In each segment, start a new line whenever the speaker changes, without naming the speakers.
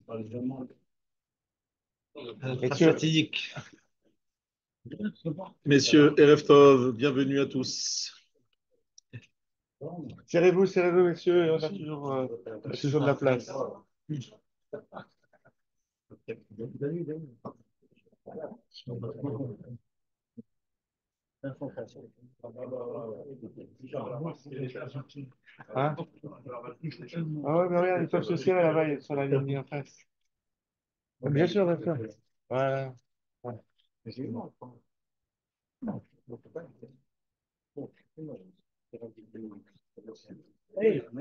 Messieurs, messieurs, Erev Tov, bienvenue à tous. Serrez-vous, messieurs, et on a toujours de la place. Hein? Ah ouais, mais regarde, ils peuvent se serrer là-bas, sur la ligne en face. Bien sûr, bien sûr. Voilà. Ouais.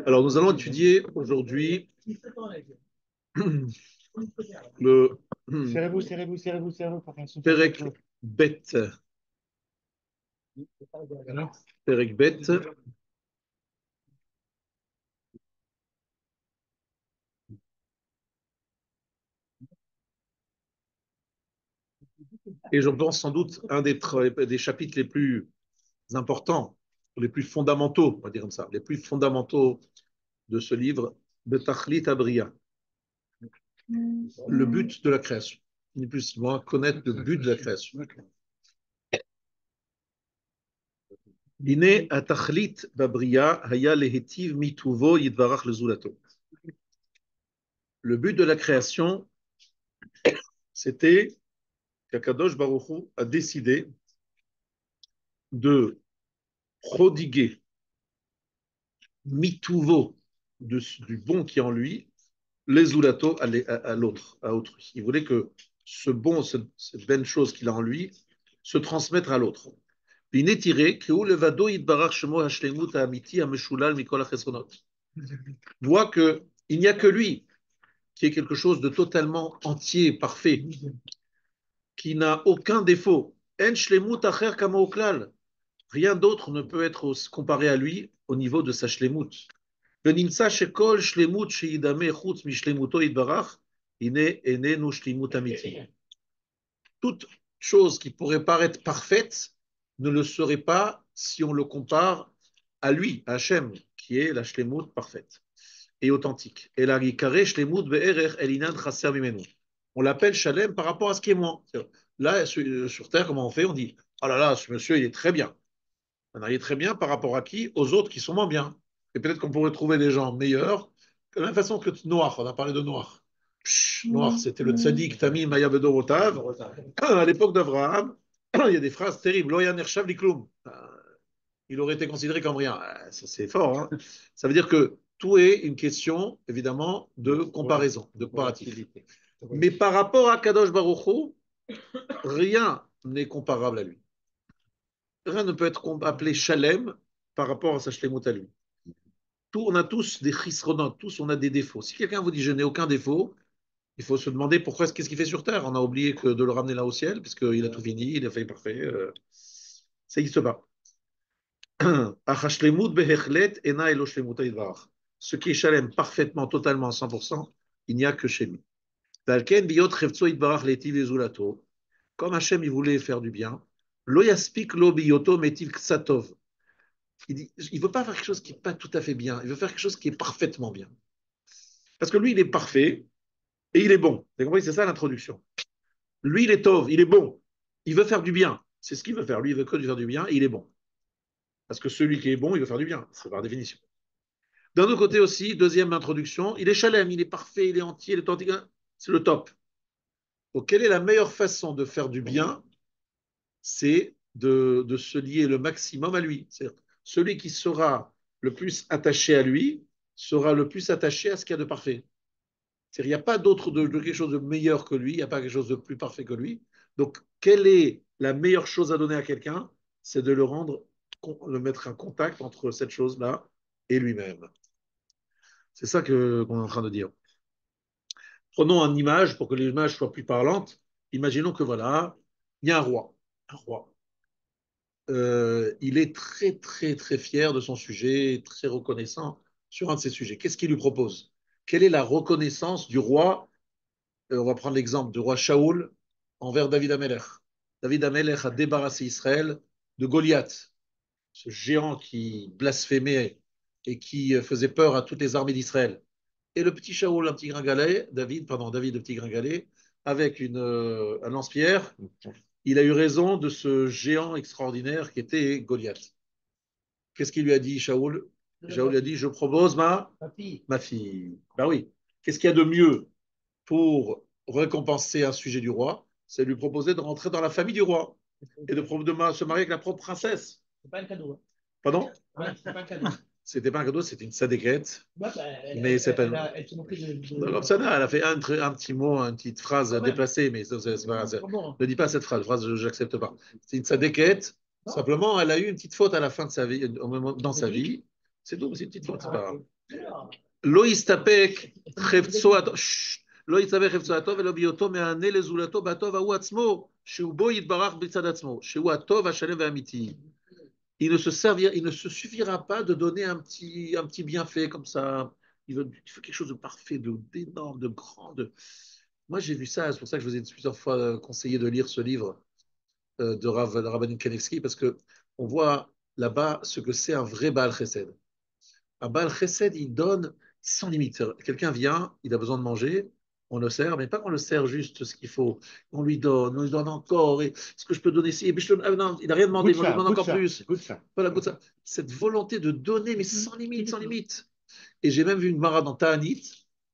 Alors, nous allons étudier aujourd'hui le Perek Bet. Perek Bet. Et je pense sans doute un des chapitres les plus importants, les plus fondamentaux, on va dire comme ça, les plus fondamentaux de ce livre, de Tachlit Abriya, le but de la création. Ni plus ni moins connaître le but de la création. Ine atachlit babriya haya lehetiv mituvo yidvarach lezulato. Le but de la création, c'était qu'Akadosh Baruch Hu a décidé de prodiguer mituvo du bon qui est en lui, les zulato à l'autre, à autrui. Il voulait que ce bon, cette belle chose qu'il a en lui, se transmettre à l'autre. והנה תראה, כי הוא לבדו יתברך שמו השלמות האמיתי המשולל מכל החסרונות. Voit que il n'y a que lui qui est quelque chose de totalement entier, parfait, qui n'a aucun défaut. En shlemut acher kamo klal. Rien d'autre ne peut être comparé à lui au niveau de sa shlemut. ונמצא שכל שלמות שידמה חוץ משלמותו יתברך, הנה איננו שלמות אמיתי. Toute chose qui pourrait paraître parfaite ne le serait pas si on le compare à lui, à Hachem, qui est la shlemut parfaite et authentique. Et la rikare shlemut be'erech elinan chaser mimenu. On l'appelle shalem par rapport à ce qui est moins. Là, sur Terre, comment on fait? On dit, oh là là, ce monsieur, il est très bien. Il est très bien par rapport à qui? Aux autres qui sont moins bien. Et peut-être qu'on pourrait trouver des gens meilleurs, de la même façon que Noach, on a parlé de Noach. Noach, c'était le tzaddik Tamim Maya Bedorotav. À l'époque d'Abraham, il y a des phrases terribles. Loyan Ershav Likloum. Il aurait été considéré comme rien. Ça, c'est fort. Hein. Ça veut dire que tout est une question, évidemment, de comparaison, de comparatif. Mais par rapport à Kadosh Baruch Hu, rien n'est comparable à lui. Rien ne peut être appelé Shalem par rapport à sa Shlemut à lui. On a tous des chisronotes, tous on a des défauts. Si quelqu'un vous dit je n'ai aucun défaut, il faut se demander pourquoi, qu'est-ce qu'il fait sur Terre. On a oublié que de le ramener là au ciel, puisqu'il a tout fini, il a fait parfait. Ça n'existe pas. Ce qui est Shalem parfaitement, totalement, 100%, il n'y a que chez lui. Comme Hachem il voulait faire du bien, lo yaspik lo biyoto metiv ksatov. Il ne veut pas faire quelque chose qui n'est pas tout à fait bien, il veut faire quelque chose qui est parfaitement bien. Parce que lui, il est parfait et il est bon. Vous avez compris, c'est ça l'introduction. Lui, il est tov, il est bon. Il veut faire du bien. C'est ce qu'il veut faire. Lui, il veut que faire du bien et il est bon. Parce que celui qui est bon, il veut faire du bien. C'est par définition. D'un autre côté aussi, deuxième introduction, il est chalem, il est parfait, il est entier, il est authentique. C'est le top. Donc, quelle est la meilleure façon de faire du bien? C'est de se lier le maximum à lui. C'est-à-dire, celui qui sera le plus attaché à lui sera le plus attaché à ce qu'il y a de parfait. C'est-à-dire, il n'y a pas de quelque chose de meilleur que lui, il n'y a pas quelque chose de plus parfait que lui. Donc, quelle est la meilleure chose à donner à quelqu'un? C'est de le mettre en contact entre cette chose-là et lui-même. C'est ça qu'on est en train de dire. Prenons une image pour que l'image soit plus parlante. Imaginons que voilà, il y a un roi. Un roi. Il est très, très, très fier de son sujet, très reconnaissant sur un de ses sujets. Qu'est-ce qu'il lui propose? Quelle est la reconnaissance du roi? On va prendre l'exemple du roi Shaoul envers David Amelech. David Amelech a débarrassé Israël de Goliath, ce géant qui blasphémait et qui faisait peur à toutes les armées d'Israël. et le petit Shaoul, un petit gringalet, David, le petit gringalet, avec un lance-pierre, il a eu raison de ce géant extraordinaire qui était Goliath. Qu'est-ce qu'il lui a dit, Shaoul? Shaoul lui a dit, je propose ma fille. Ben oui. Qu'est-ce qu'il y a de mieux pour récompenser un sujet du roi? C'est lui proposer de rentrer dans la famille du roi et de se marier avec la propre princesse.
C'est pas un cadeau.
Pardon?
Ouais, c'est pas un cadeau.
C'était pas un cadeau, c'était une sadéquette.
Ouais, bah,
Mais c'est pas.
elle se moquait
Comme ça, elle a fait un petit mot, une petite phrase déplacée, mais c'est pas,
Comment?
ne dis pas cette phrase, je n'accepte pas. C'est une sadéquette. Simplement, elle a eu une petite faute à la fin de sa vie, dans sa vie. C'est tout, c'est une petite faute, c'est pas grave. לא יסתפק חפצו הטוב, לא יסתפק חפצו הטוב ולא בהיותו מענה לזולתו בטוב ההוא עצמו, שהוא בו יתברך בצד עצמו, שהוא הטוב השלם והאמיתי. Il ne se suffira pas de donner un petit bienfait comme ça. Il faut quelque chose de parfait, d'énorme, de grand. Moi, j'ai vu ça, c'est pour ça que je vous ai plusieurs fois conseillé de lire ce livre de Rabbanim Kanevski, parce que on voit là-bas ce que c'est un vrai Baal Chesed. Un Baal Chesed, il donne sans limite. Quelqu'un vient, il a besoin de manger, on le sert, mais pas qu'on le sert juste ce qu'il faut. On lui donne encore. Et ce que je peux donner ici, non, il n'a rien demandé, mais on lui demande encore plus. Voilà, goûte ça. Cette volonté de donner, mais sans limite, sans limite. Et j'ai même vu une Mara dans Ta'anit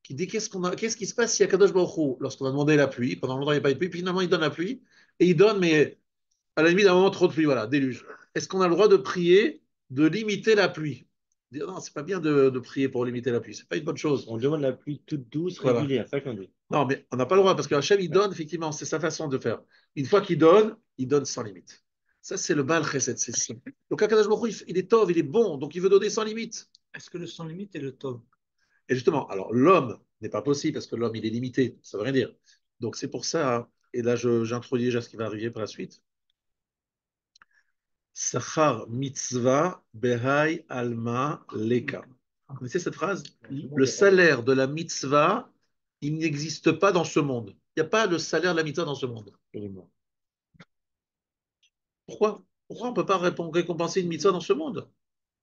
qui dit qu'est-ce qui se passe si Akadosh Baruch Hu, lorsqu'on a demandé la pluie, pendant longtemps il n'y a pas eu de pluie, puis finalement il donne la pluie, et il donne, mais à la limite d'un moment trop de pluie, voilà, déluge. Est-ce qu'on a le droit de prier de limiter la pluie? Dire, non, c'est pas bien de prier pour limiter la pluie, c'est pas une bonne chose.
On demande la pluie toute douce,
Voilà.
régulière, ça qu'on dit.
Non, mais on n'a pas le droit parce que Hachem, il donne, effectivement, c'est sa façon de faire. Une fois il donne sans limite. Ça, c'est le Baal Chesed. Donc, Akadosh Baruch Hu, il est tov, il est bon, donc il veut donner sans limite.
Est-ce que le sans limite est le tov?
Et justement, alors l'homme n'est pas possible parce que l'homme, il est limité, ça veut rien dire. Donc, c'est pour ça, et là, j'introduis déjà ce qui va arriver par la suite. Sachar mitzvah behai alma leka. Vous connaissez cette phrase? Le salaire de la mitzvah, il n'existe pas dans ce monde. Il n'y a pas le salaire de la mitzvah dans ce monde. Pourquoi? Pourquoi on ne peut pas récompenser une mitzvah dans ce monde?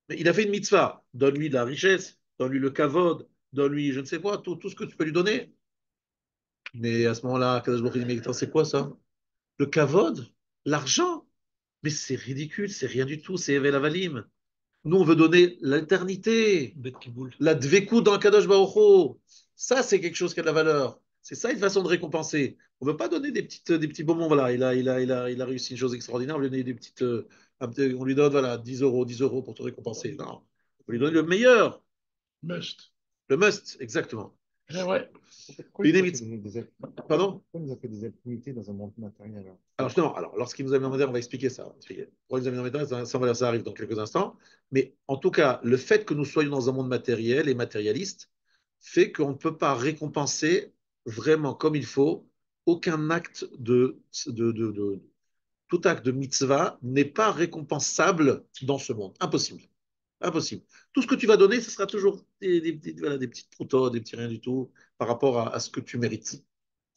Mais il a fait une mitzvah. Donne-lui de la richesse, donne-lui le kavod, donne-lui je ne sais quoi, tout ce que tu peux lui donner. Mais à ce moment-là, Kadosh Baruch Hu dit, mais attends, c'est quoi ça? Le kavod? L'argent? Mais c'est ridicule, c'est rien du tout, c'est Evel Avalim. Nous, on veut donner l'éternité, la dveku dans Kadosh Baruch Hu. Ça, c'est quelque chose qui a de la valeur. C'est ça une façon de récompenser. On ne veut pas donner des petits bonbons. Voilà, il a réussi une chose extraordinaire. On lui donne des petites, on lui donne voilà, 10 euros pour te récompenser. Non, on lui donne le meilleur.
Must.
Le must, exactement.
Ouais.
Pourquoi
Pardon?
Pourquoi il nous a fait des activités dans un monde matériel
Alors justement, lorsqu'il nous a mis en médaille, on va expliquer ça. Pourquoi il nous a mis en médaille, ça arrive dans quelques instants. Mais en tout cas, le fait que nous soyons dans un monde matériel et matérialiste fait qu'on ne peut pas récompenser vraiment comme il faut aucun acte tout acte de mitzvah n'est pas récompensable dans ce monde. Impossible. Impossible. Tout ce que tu vas donner, ce sera toujours voilà, des petites protos, des petits rien du tout par rapport à ce que tu mérites.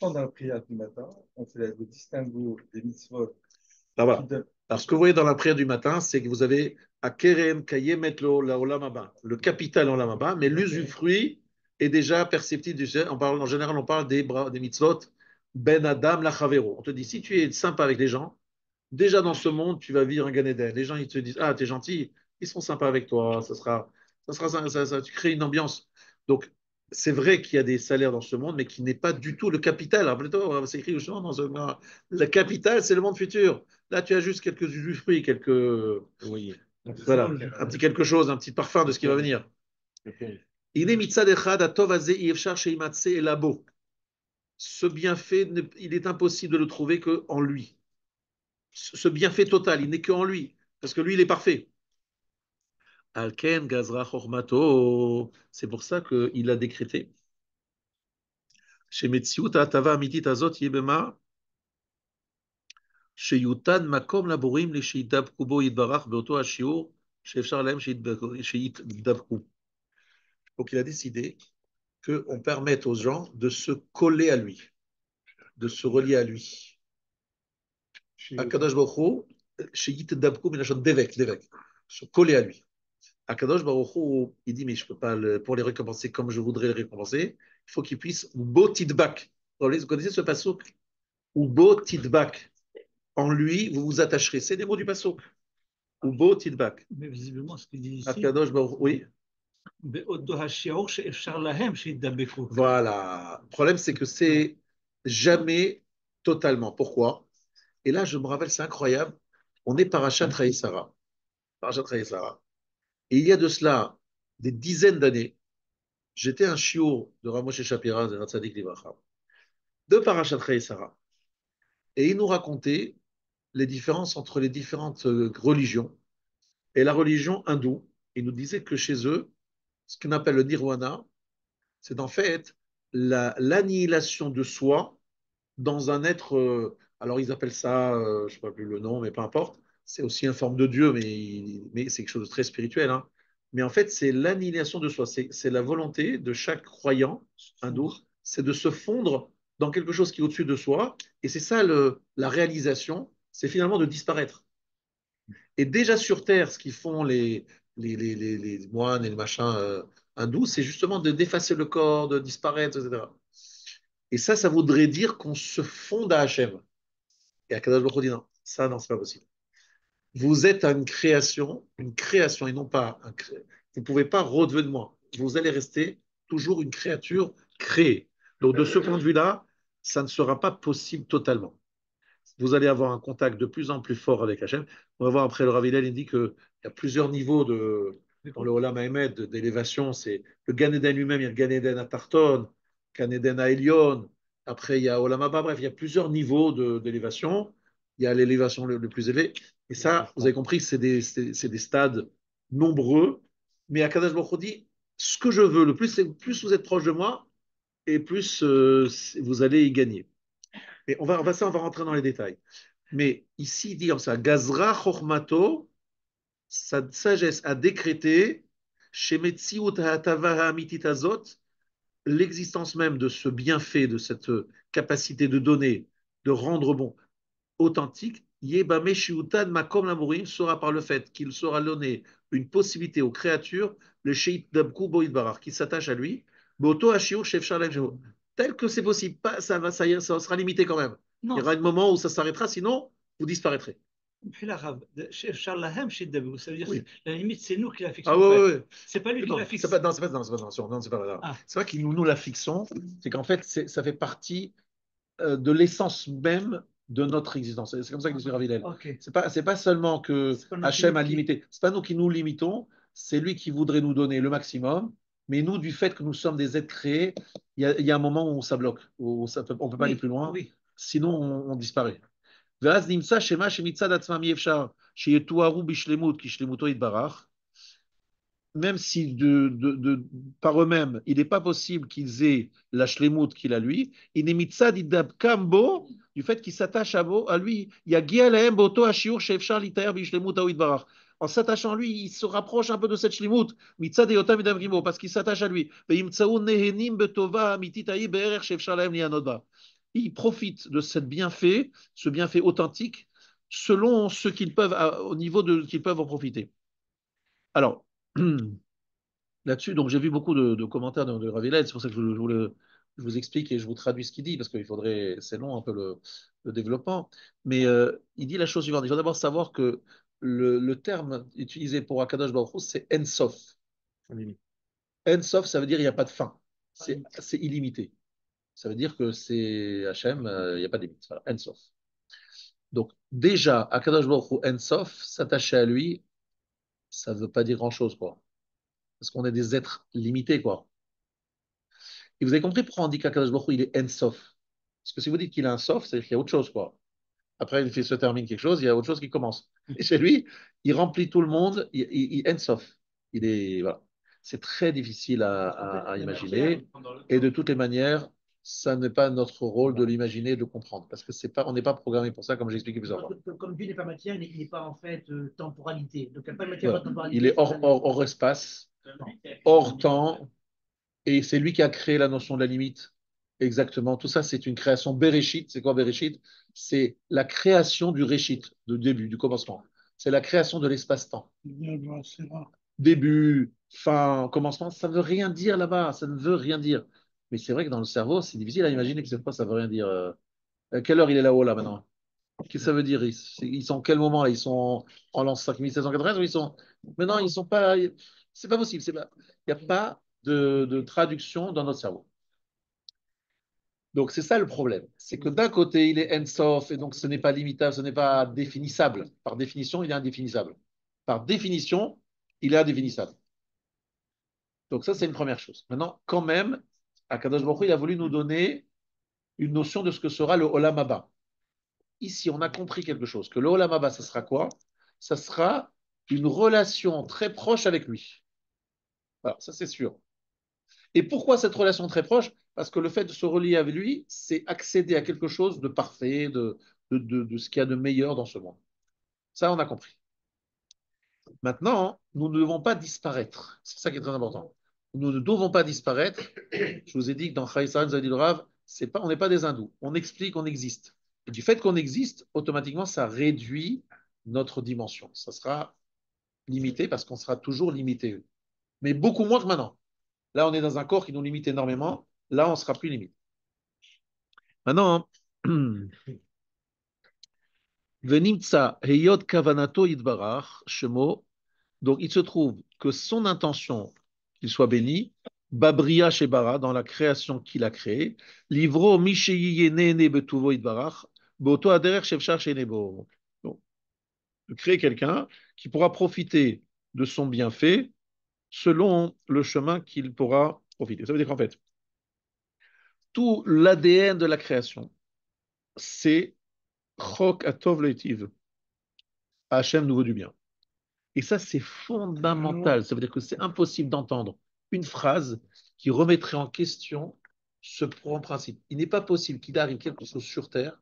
Dans la prière du matin, on fait le distinguo des mitzvot.
Alors voilà. Alors ce que vous voyez dans la prière du matin, c'est que vous avez Akeren Kayemet Olam Haba, le capital Olam Haba, mais l'usufruit est déjà perceptible. En général, on parle des mitzvot Ben Adam Lachavero. On te dit, si tu es sympa avec les gens, déjà dans ce monde, tu vas vivre un Gan Eden. Les gens, ils te disent, ah, t'es gentil, ils seront sympas avec toi, tu crées une ambiance. Donc, c'est vrai qu'il y a des salaires dans ce monde, mais qui n'est pas du tout le capital. Rappelez-toi, c'est écrit justement le capital, c'est le monde futur. Là, tu as juste quelques usufruits,
Oui.
voilà, un petit quelque chose, un petit parfum de ce qui va venir. Ce bienfait, il est impossible de le trouver qu'en lui. Ce bienfait total, il n'est qu'en lui, parce que lui, il est parfait. Alken Gazra Chormato, c'est pour ça qu'il a décrété. Chez Metsiut Atava Amitit Azot Yebema, chez Yutan Makom Laborim, les Sheidab Kubo Yidbarach, Beoto Ashiur, chez Efsharlem, chez Yidabku. Donc il a décidé qu'on permette aux gens de se coller à lui, de se relier à lui. Akadosh Baruch Hu, chez Yidabku, Milachon Devek, se coller à lui. Akadosh Baruch Hu, il dit, mais je peux pas, pour les récompenser comme je voudrais les récompenser, il faut qu'ils puissent beau tidbak. Vous connaissez ce passouk? Ou beau tidbak. En lui, vous vous attacherez. C'est des mots du passouk. Ou beau tidbak.
Mais visiblement, ce qu'il dit ici,
Akadosh Baruch Hu, oui.
באותו השיעור שאפשר להם שידבקו.
Voilà. Le problème, c'est que c'est jamais totalement. Pourquoi? Et là, je me rappelle, c'est incroyable. On est Parashat Sarah. Parashat Sarah. Et il y a de cela des dizaines d'années, j'étais un shiur de Ramoshe Shapira, de Ratzadik Livracha, de Parashat Sarah. Et il nous racontait les différences entre les différentes religions. Et la religion hindoue, il nous disait que chez eux, ce qu'on appelle le nirvana, c'est en fait l'annihilation de soi dans un être. Alors ils appellent ça, je ne sais pas plus le nom, mais peu importe. C'est aussi une forme de Dieu, mais c'est quelque chose de très spirituel, hein. Mais en fait, c'est l'annihilation de soi. C'est la volonté de chaque croyant hindou, c'est de se fondre dans quelque chose qui est au-dessus de soi. Et c'est ça la réalisation, c'est finalement de disparaître. Et déjà sur Terre, ce qu'ils font les moines et les machins hindous, c'est justement de d'effacer le corps, de disparaître, etc. Et ça voudrait dire qu'on se fonde à Hachem. Et Akadosh Baruch Hu dit non, ça, non, c'est pas possible. Vous êtes une création et non pas un créé. Vous ne pouvez pas redevenir moi. Vous allez rester toujours une créature créée. Donc, de ce point de vue-là, ça ne sera pas possible totalement. Vous allez avoir un contact de plus en plus fort avec Hachem. On va voir après le Rav Hillel, il dit qu'il y a plusieurs niveaux dans le Olam Haemed d'élévation. C'est le Gan Eden lui-même, il y a le Gan Eden à Tarton, Gan Eden à Elion. Après, il y a Olam Haba. Bref, il y a plusieurs niveaux d'élévation. Il y a l'élévation le plus élevé. Et ça, vous avez compris, c'est des stades nombreux. Mais Akadosh Baruch Hu dit, ce que je veux, le plus, c'est plus vous êtes proche de moi, et plus vous allez y gagner. Mais on va rentrer dans les détails. Mais ici, il dit comme ça, Gazra Chormato, sa sagesse a décrété, chez Metziut Ha'atava Ha'amitit Azot, l'existence même de ce bienfait, de cette capacité de donner, de rendre bon, authentique, Yebame Shiutan Makom Lamourim sera par le fait qu'il sera donné une possibilité aux créatures, le Sheit Dabku Boïd Barar, qui s'attache à lui, Boto Ashiur Shef Shalem Shemo. Tel que c'est possible, pas, ça sera limité quand même. Il y
Non,
aura un moment où ça s'arrêtera, sinon vous disparaîtrez.
מבחינה רב, שאפשר להם שידבקו, ça veut dire
Oui.
la limite c'est nous qui la fixons
Ah
en
ouais,
fait.
ouais, ouais.
C'est pas lui qui
Non,
la fixe.
c'est pas, non, c'est pas, non, c'est pas, non, c'est pas vrai.
Ah,
C'est pas qu'ils nous la fixons, c'est qu'en fait, ça fait partie de l'essence même de notre existence. C'est comme ça que dit Rav Hillel.
ok.
C'est pas seulement que
C'est pas notre
Hachem a
limite
limité, c'est pas nous qui nous limitons, c'est lui qui voudrait nous donner le maximum, mais nous, du fait que nous sommes des êtres créés, il y a un moment où ça bloque, où on peut pas aller
Oui,
plus loin,
oui.
sinon on disparaît. ואז נמצא שמה שמצד עצמם אי אפשר שיתוארו בשלמות כי שלמותו יתברך, même si par eux-mêmes, il n'est pas possible qu'ils aient la shlemut qu'il a lui, il est mitzad idab kambo, du fait qu'il s'attache à lui, il y a gialahem boto ashiur shefshar litaer bishlemut aoid barach. En s'attachant à lui, il se rapproche un peu de cette shlemut, mitzad eyotam idam rimo, parce qu'il s'attache à lui. Veimtsaou nehenim betova amititaï be'erer shefshar lahem lianodba. Il profite de cette bienfait, ce bienfait authentique, selon ce qu'ils peuvent, au niveau de qu'ils peuvent en profiter. Alors, là-dessus, donc j'ai vu beaucoup de commentaires de Rav Hillel, c'est pour ça que je vous explique et je vous traduis ce qu'il dit, parce qu'il faudrait, c'est long un peu le développement, mais il dit la chose suivante, il faut d'abord savoir que le terme utilisé pour Akadosh Baruch Hu, c'est Ensof. Ensof, ça veut dire il n'y a pas de fin, c'est illimité. Ça veut dire que c'est Hachem, il n'y a pas de limite. Voilà, Ensof. Donc déjà, Akadosh Baruch Hu, Ensof, s'attacher à lui, ça ne veut pas dire grand-chose, quoi. Parce qu'on est des êtres limités, quoi. Et vous avez compris pourquoi on dit qu'Akadosh Baruch Hu, il est Ensof. Parce que si vous dites qu'il est un sof, c'est qu'il y a autre chose, quoi. Après, il se termine quelque chose, il y a autre chose qui commence. Et chez lui, il remplit tout le monde, il Ensof. Il est, voilà. C'est très difficile à imaginer. Et de toutes les manières, ça n'est pas notre rôle de l'imaginer, de le comprendre. Parce que c'est pas, on n'est pas programmé pour ça, comme j'ai expliqué plusieurs fois.
Comme Dieu n'est pas matière, il n'est pas en fait temporalité. Donc il n'y a pas de matière,
Voilà.
pas de temporalité.
Il est hors espace, hors temps, et c'est lui qui a créé la notion de la limite. Exactement. Tout ça, c'est une création Bereshit. C'est quoi Bereshit? C'est la création du Réshit, du début, du commencement. C'est la création de l'espace-temps. début, fin, commencement, ça ne veut rien dire là-bas, ça ne veut rien dire. Mais c'est vrai que dans le cerveau, c'est difficile à imaginer que cette fois, ça veut rien dire. Quelle heure il est là-haut, là, maintenant? Qu'est-ce que ça veut dire? Ils sont en quel moment, là? Ils sont en l'an 5793 ou ils sont... Mais non, ils sont pas... C'est pas possible. Il n'y a pas de traduction dans notre cerveau. Donc, c'est ça le problème. C'est que d'un côté, il est end-soft et donc ce n'est pas limitable, ce n'est pas définissable. Par définition, il est indéfinissable. Par définition, il est indéfinissable. Donc, ça, c'est une première chose. Maintenant, quand même, Akadosh Baruch Hu, il a voulu nous donner une notion de ce que sera le Olam Haba. Ici, on a compris quelque chose, que le Olam Haba, ça sera quoi? Ça sera une relation très proche avec lui. Alors, ça, c'est sûr. Et pourquoi cette relation très proche? Parce que le fait de se relier avec lui, c'est accéder à quelque chose de parfait, de ce qu'il y a de meilleur dans ce monde. Ça, on a compris. Maintenant, nous ne devons pas disparaître. C'est ça qui est très important. Nous ne devons pas disparaître. Je vous ai dit que dans Khaïsan Zadil Rav, c'est pas, on n'est pas des hindous. On explique qu'on existe. Et du fait qu'on existe, automatiquement, ça réduit notre dimension. Ça sera limité parce qu'on sera toujours limité. Mais beaucoup moins que maintenant. Là, on est dans un corps qui nous limite énormément. Là, on sera plus limité. Maintenant, Venimtsa Heyot Kavanato Yidbarach Shemo. Donc, il se trouve que son intention, qu'il soit béni, Babria Shebara, dans la création qu'il a créée, Livro Misheyi Nene Betuvo Yidbarach, Boto Aderer Shevchar Shenebo. Donc, de créer quelqu'un qui pourra profiter de son bienfait selon le chemin qu'il pourra profiter. Ça veut dire qu'en fait, tout l'ADN de la création, c'est Chok Atov Leitiv. Hachem nous veut du bien. Et ça, c'est fondamental. Ça veut dire que c'est impossible d'entendre une phrase qui remettrait en question ce principe. Il n'est pas possible qu'il arrive quelque chose sur Terre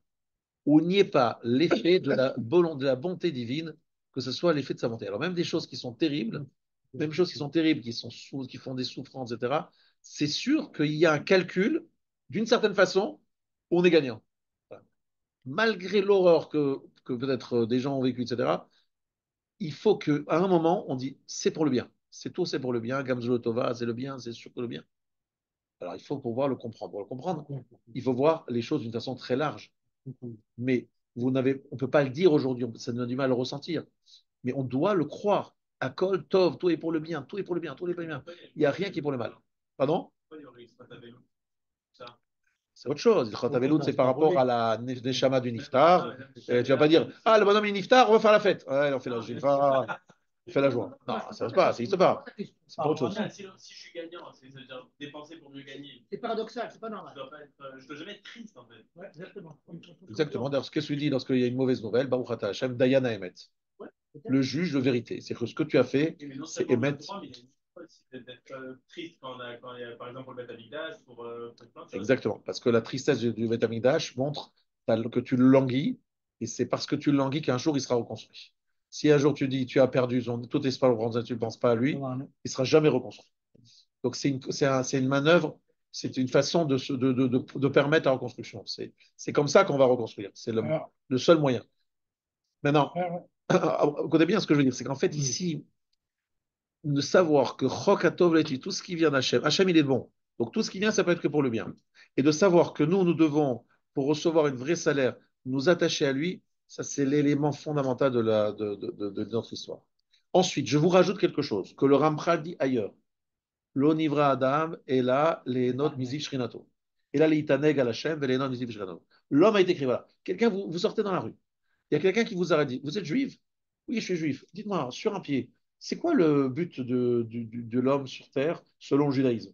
où il n'y ait pas l'effet de la bonté divine, que ce soit l'effet de sa bonté. Alors même des choses qui sont terribles, même choses qui sont terribles, qui font des souffrances, etc., c'est sûr qu'il y a un calcul, d'une certaine façon, où on est gagnant. Malgré l'horreur que peut-être des gens ont vécu, etc., il faut qu'à un moment, on dit c'est pour le bien. C'est tout, c'est pour le bien. Gamzolo Tova, c'est le bien, c'est surtout le bien. Alors il faut pouvoir le comprendre. Pour le comprendre, il faut voir les choses d'une façon très large. Mais on ne peut pas le dire aujourd'hui, ça nous a du mal à le ressentir. Mais on doit le croire. Akol Tov, tout est pour le bien, tout est pour le bien, tout est pour le bien. Il n'y a rien qui est pour le mal. Pardon? C'est autre chose. Le Khatavelout, c'est par rapport à la Neshama du Niftar. Tu ne vas pas dire, ah, le bonhomme est Niftar, on va faire la fête. Ouais, on fait la gilfa, on fait la joie. Non, ça ne ça n'existe pas. C'est pas autre chose.
Si je suis gagnant, c'est-à-dire dépenser pour mieux gagner.
C'est paradoxal, c'est pas normal.
Je dois jamais être triste en fait.
Ouais, exactement.
Exactement. D'ailleurs, ce que tu dis lorsqu'il y a une mauvaise nouvelle, Baruch Ata Hashem, Dayana Emet. Le juge de vérité. C'est que ce que tu as fait, c'est Emet.
D'être triste quand il y a, par exemple, pour le Beth Amikdash, pour plein de choses.
Exactement. Parce que la tristesse du Beth Amikdash montre que tu le languis, et c'est parce que tu le languis qu'un jour il sera reconstruit. Si un jour tu dis tu as perdu tout espoir, tu ne penses pas à lui, il ne sera jamais reconstruit. Donc c'est une manœuvre, c'est une façon de permettre la reconstruction. C'est comme ça qu'on va reconstruire. C'est le seul moyen. Maintenant, écoutez bien ce que je veux dire, c'est qu'en fait ici, de savoir que Chokatov tout ce qui vient d'Hachem, Hachem il est bon. Donc tout ce qui vient, ça peut être que pour le bien. Et de savoir que nous devons, pour recevoir une vraie salaire, nous attacher à lui, ça c'est l'élément fondamental de notre histoire. Ensuite, je vous rajoute quelque chose que le Ramchal dit ailleurs. L'onivra Adam et là les notes misif shrinato. Et là les itaneg à Hachem et les notes misif shrinato. L'homme a été écrit, voilà. Quelqu'un, vous sortez dans la rue. Il y a quelqu'un qui vous a dit, vous êtes juif? Oui, je suis juif. Dites-moi, sur un pied, c'est quoi le but de l'homme sur terre selon le judaïsme?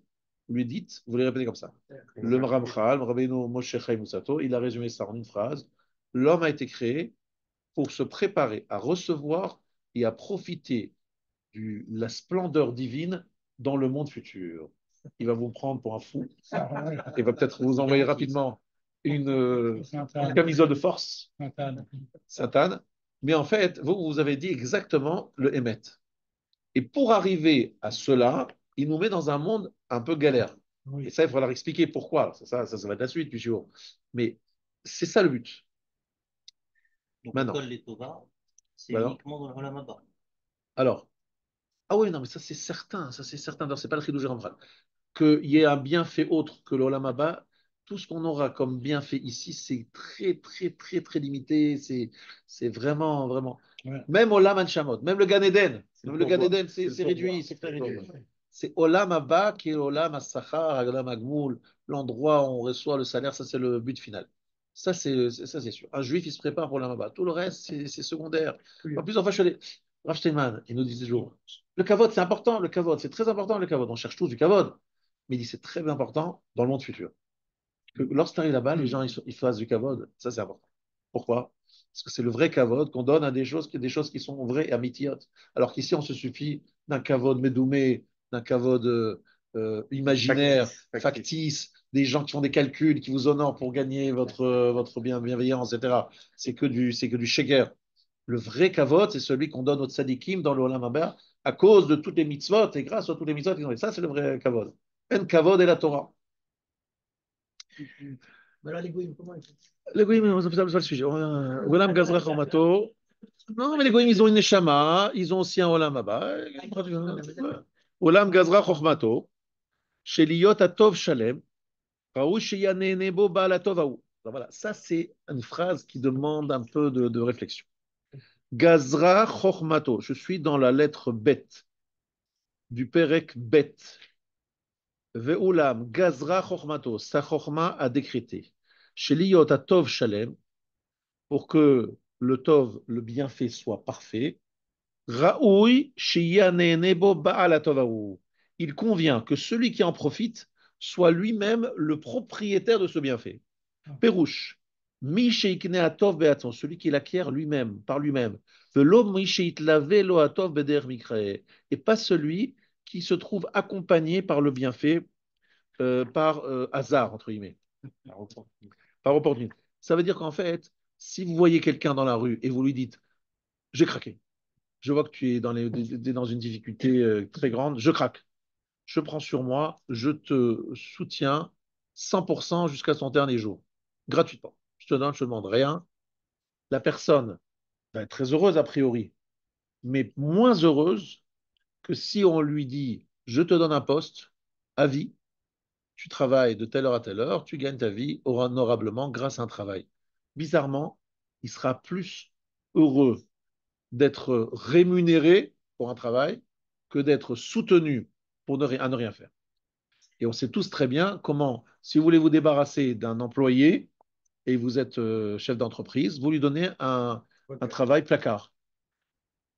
Vous lui dites, vous les répétez comme ça. Le Ramchal, Rabbeinu Moshe Chaim Musato, il a résumé ça en une phrase. L'homme a été créé pour se préparer à recevoir et à profiter de la splendeur divine dans le monde futur. Il va vous prendre pour un fou. Il va peut-être vous envoyer rapidement une camisole de force, Satan. Mais en fait, vous avez dit exactement le émet. Et pour arriver à cela, il nous met dans un monde un peu galère. Et ça, il faudra leur expliquer pourquoi. Ça va être la suite, puis jour. Mais c'est ça le but.
Donc,
maintenant,
l'école les Tova, c'est
voilà.
uniquement dans le Olam Haba.
Alors, Ah oui, non, mais ça c'est certain. C'est pas le Chidouj Rambral. Qu'il y ait un bienfait autre que l'Olam Haba, tout ce qu'on aura comme bienfait ici, c'est très, très, très, très limité. C'est vraiment, vraiment.
Ouais.
Même Olam Anshamot, même le Gan Eden.
C'est le
Même le Gan
pourboire.
Eden,
C'est le
c'est
pourboire.
réduit, c'est très
C'est le
réduit.
pourboire.
C'est Olam Haba qui est Olam As-Sachar, Olam Agmoul, l'endroit où on reçoit le salaire, ça c'est le but final. Ça, c'est sûr. Un juif, il se prépare pour Olam Haba. Tout le reste, c'est secondaire. En plus, enfin, Rav Steinman, il nous dit toujours, le kavod, c'est important, le kavod, c'est très important, le kavod. On cherche tous du kavod. Mais il dit c'est très important dans le monde futur. Que lorsque tu arrives là-bas, les gens ils fassent du kavod. Ça, c'est important. Pourquoi? Parce que c'est le vrai kavod qu'on donne à des choses qui sont vraies et amitiotes. Alors qu'ici, on se suffit d'un kavod médoumé, d'un kavod imaginaire, factice, des gens qui font des calculs, qui vous honorent pour gagner votre bienveillance, etc. C'est que du sheker. Le vrai kavod, c'est celui qu'on donne aux tzadikim dans le Olam Haba à cause de toutes les mitzvot et grâce à toutes les mitzvot qu'ils ont fait. Ça, c'est le vrai kavod. En kavod et la Torah.
Mais alors, les goïms, comment ils font?
Les goïms, c'est pas le sujet. Olam gazra chormato. Non, mais les goïms, ils ont une neshama, ils ont aussi un olam haba. Olam gazra chormato. Sheliyot atov shalem. Raou sheyanene bo baal atov haou. Alors voilà, ça c'est une phrase qui demande un peu de réflexion. Gazra chormato. Je suis dans la lettre bet du perek bet. Ve'ulam gazra chormato. Sa chorma a décrété. Sheliyot atov shalem. Pour que le tov, le bienfait, soit parfait. Raoui shiyanenebo ba'alatovahu. Il convient que celui qui en profite soit lui-même le propriétaire de ce bienfait. Perouche. Mi sheikne atov be'atzon, celui qui l'acquiert lui-même, par lui-même. Velo mi sheitlave lo atov beder mikrae. Et pas celui qui se trouve accompagné par le bienfait, par hasard, entre guillemets. Par opportunité. Ça veut dire qu'en fait, si vous voyez quelqu'un dans la rue et vous lui dites, j'ai craqué, je vois que tu es dans une difficulté très grande, je craque, je prends sur moi, je te soutiens 100% jusqu'à son dernier jour, gratuitement. Je te donne, je te demande rien. La personne va être très heureuse a priori, mais moins heureuse que si on lui dit, je te donne un poste à vie, tu travailles de telle heure à telle heure, tu gagnes ta vie honorablement grâce à un travail. Bizarrement, il sera plus heureux d'être rémunéré pour un travail que d'être soutenu pour à ne rien faire. Et on sait tous très bien comment, si vous voulez vous débarrasser d'un employé et vous êtes chef d'entreprise, vous lui donnez un travail placard.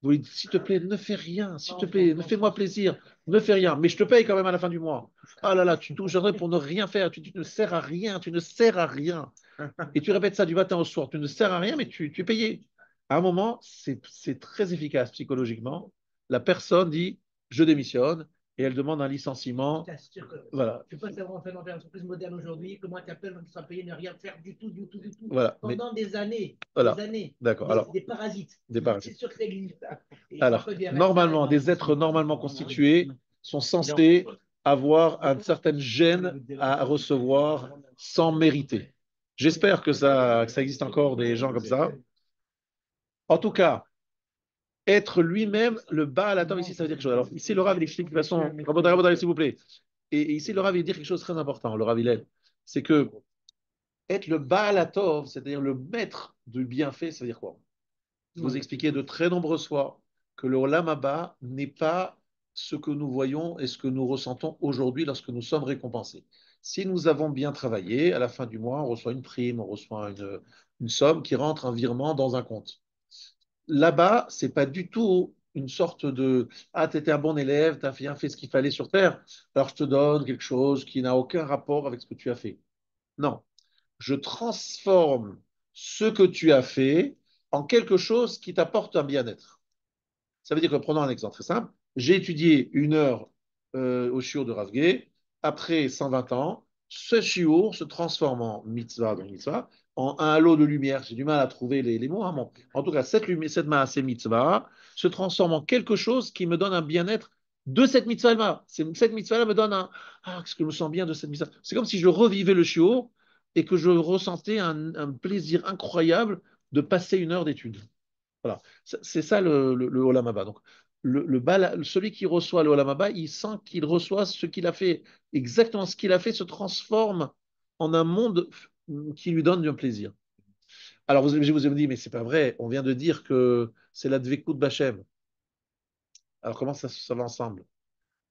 Vous lui dites, s'il te plaît, ne fais rien, s'il te plaît, ne fais-moi plaisir, ne fais rien, mais je te paye quand même à la fin du mois. Ah là là, tu t'oublies pour ne rien faire, tu ne sers à rien, tu ne sers à rien. Et tu répètes ça du matin au soir, tu ne sers à rien, mais tu es payé. À un moment, c'est très efficace psychologiquement. La personne dit, je démissionne, et elle demande un licenciement.
C'est sûr que
Voilà.
je ne sais pas savoir en fait dans l'entreprise moderne aujourd'hui, comment tu appelles qui sont payés ne rien faire du tout, du tout, du tout.
Voilà.
Pendant des années.
Voilà.
Des années.
D'accord. Alors,
Des parasites.
des parasites.
C'est sûr que ça existe. Et
Alors,
parfois, il
normalement, des êtres normalement constitués sont censés avoir une certaine gêne à recevoir sans mériter. J'espère que ça existe encore des gens comme ça. En tout cas, être lui-même le Baal Hator ici, ça veut dire quelque chose. Alors, ici, le Rav, il explique de façon. Rabodai, s'il vous plaît. Et ici, le Rav, il dit quelque chose de très important, le Rav Hillel. C'est que être le Baal Hator, c'est-à-dire le maître du bienfait, ça veut dire quoi? Je vous ai expliqué de très nombreuses fois que le Olam Haba n'est pas ce que nous voyons et ce que nous ressentons aujourd'hui lorsque nous sommes récompensés. Si nous avons bien travaillé, à la fin du mois, on reçoit une prime, on reçoit une somme qui rentre en virement dans un compte. Là-bas, c'est pas du tout une sorte de ah, tu étais un bon élève, tu as bien fait ce qu'il fallait sur Terre, alors je te donne quelque chose qui n'a aucun rapport avec ce que tu as fait. Non, je transforme ce que tu as fait en quelque chose qui t'apporte un bien-être. Ça veut dire que, prenons un exemple très simple, j'ai étudié une heure au shiur de Rav Gay, après 120 ans, ce shiur se transforme en mitzvah, donc mitzvah, en un halo de lumière. J'ai du mal à trouver les mots. Hein, bon. En tout cas, cette maaseh mitzvah se transforme en quelque chose qui me donne un bien-être de cette mitzvah-là. Cette mitzvah-là me donne un ah, qu'est-ce que je me sens bien de cette mitzvah. C'est comme si je revivais le shiur et que je ressentais un plaisir incroyable de passer une heure d'étude. Voilà. C'est ça le Olam Haba. Donc, celui qui reçoit le Olam Haba, il sent qu'il reçoit ce qu'il a fait. Exactement ce qu'il a fait se transforme en un monde qui lui donne du plaisir. Alors, je vous ai dit, mais c'est pas vrai. On vient de dire que c'est la Dvekut Bachem. Alors, comment ça va ensemble?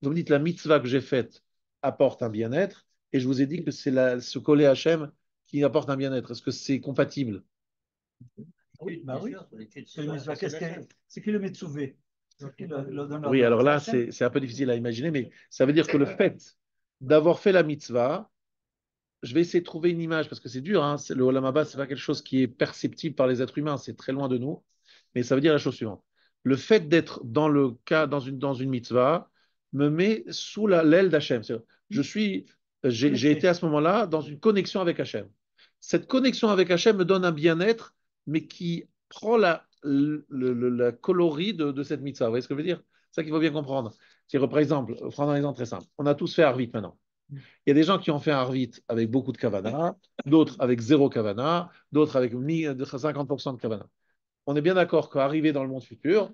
Vous me dites, la mitzvah que j'ai faite apporte un bien-être, et je vous ai dit que c'est se coller à Hachem qui apporte un bien-être. Est-ce que c'est compatible?
Oui,
Bien
oui.
sûr,
C'est le mitzvah. C'est qui le Metsuvé? C'est qui le donneur
Oui,
de
alors
la
là,
Hachem?
c'est un peu difficile à imaginer, mais ça veut dire que le fait d'avoir fait la mitzvah, je vais essayer de trouver une image, parce que c'est dur, hein, le Olam Haba, c'est pas quelque chose qui est perceptible par les êtres humains, c'est très loin de nous, mais ça veut dire la chose suivante. Le fait d'être dans le cas, dans une mitzvah, me met sous l'aile d'Hachem. J'ai été à ce moment-là dans une connexion avec Hachem. Cette connexion avec Hachem me donne un bien-être, mais qui prend la coloris de cette mitzvah. Vous voyez ce que je veux dire? C'est ça qu'il faut bien comprendre. Par exemple, prendre un exemple très simple. On a tous fait Arvit maintenant. Il y a des gens qui ont fait un Arvit avec beaucoup de kavana, d'autres avec zéro kavana, d'autres avec 50% de kavana. On est bien d'accord qu'arrivé dans le monde futur,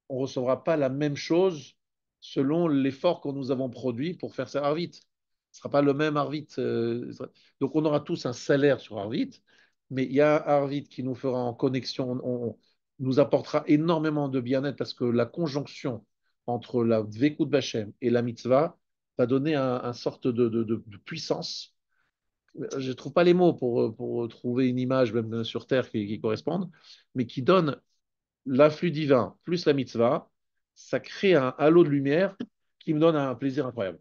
on ne recevra pas la même chose selon l'effort que nous avons produit pour faire ce Arvit. Ce ne sera pas le même Arvit. Donc on aura tous un salaire sur Arvit, mais il y a un Arvit qui nous fera en connexion, nous apportera énormément de bien-être parce que la conjonction entre la Dvekut Bachem et la mitzvah va donner un sorte de puissance. Je ne trouve pas les mots pour trouver une image, même sur Terre, qui corresponde, mais qui donne l'afflux divin plus la mitzvah, ça crée un halo de lumière qui me donne un plaisir incroyable.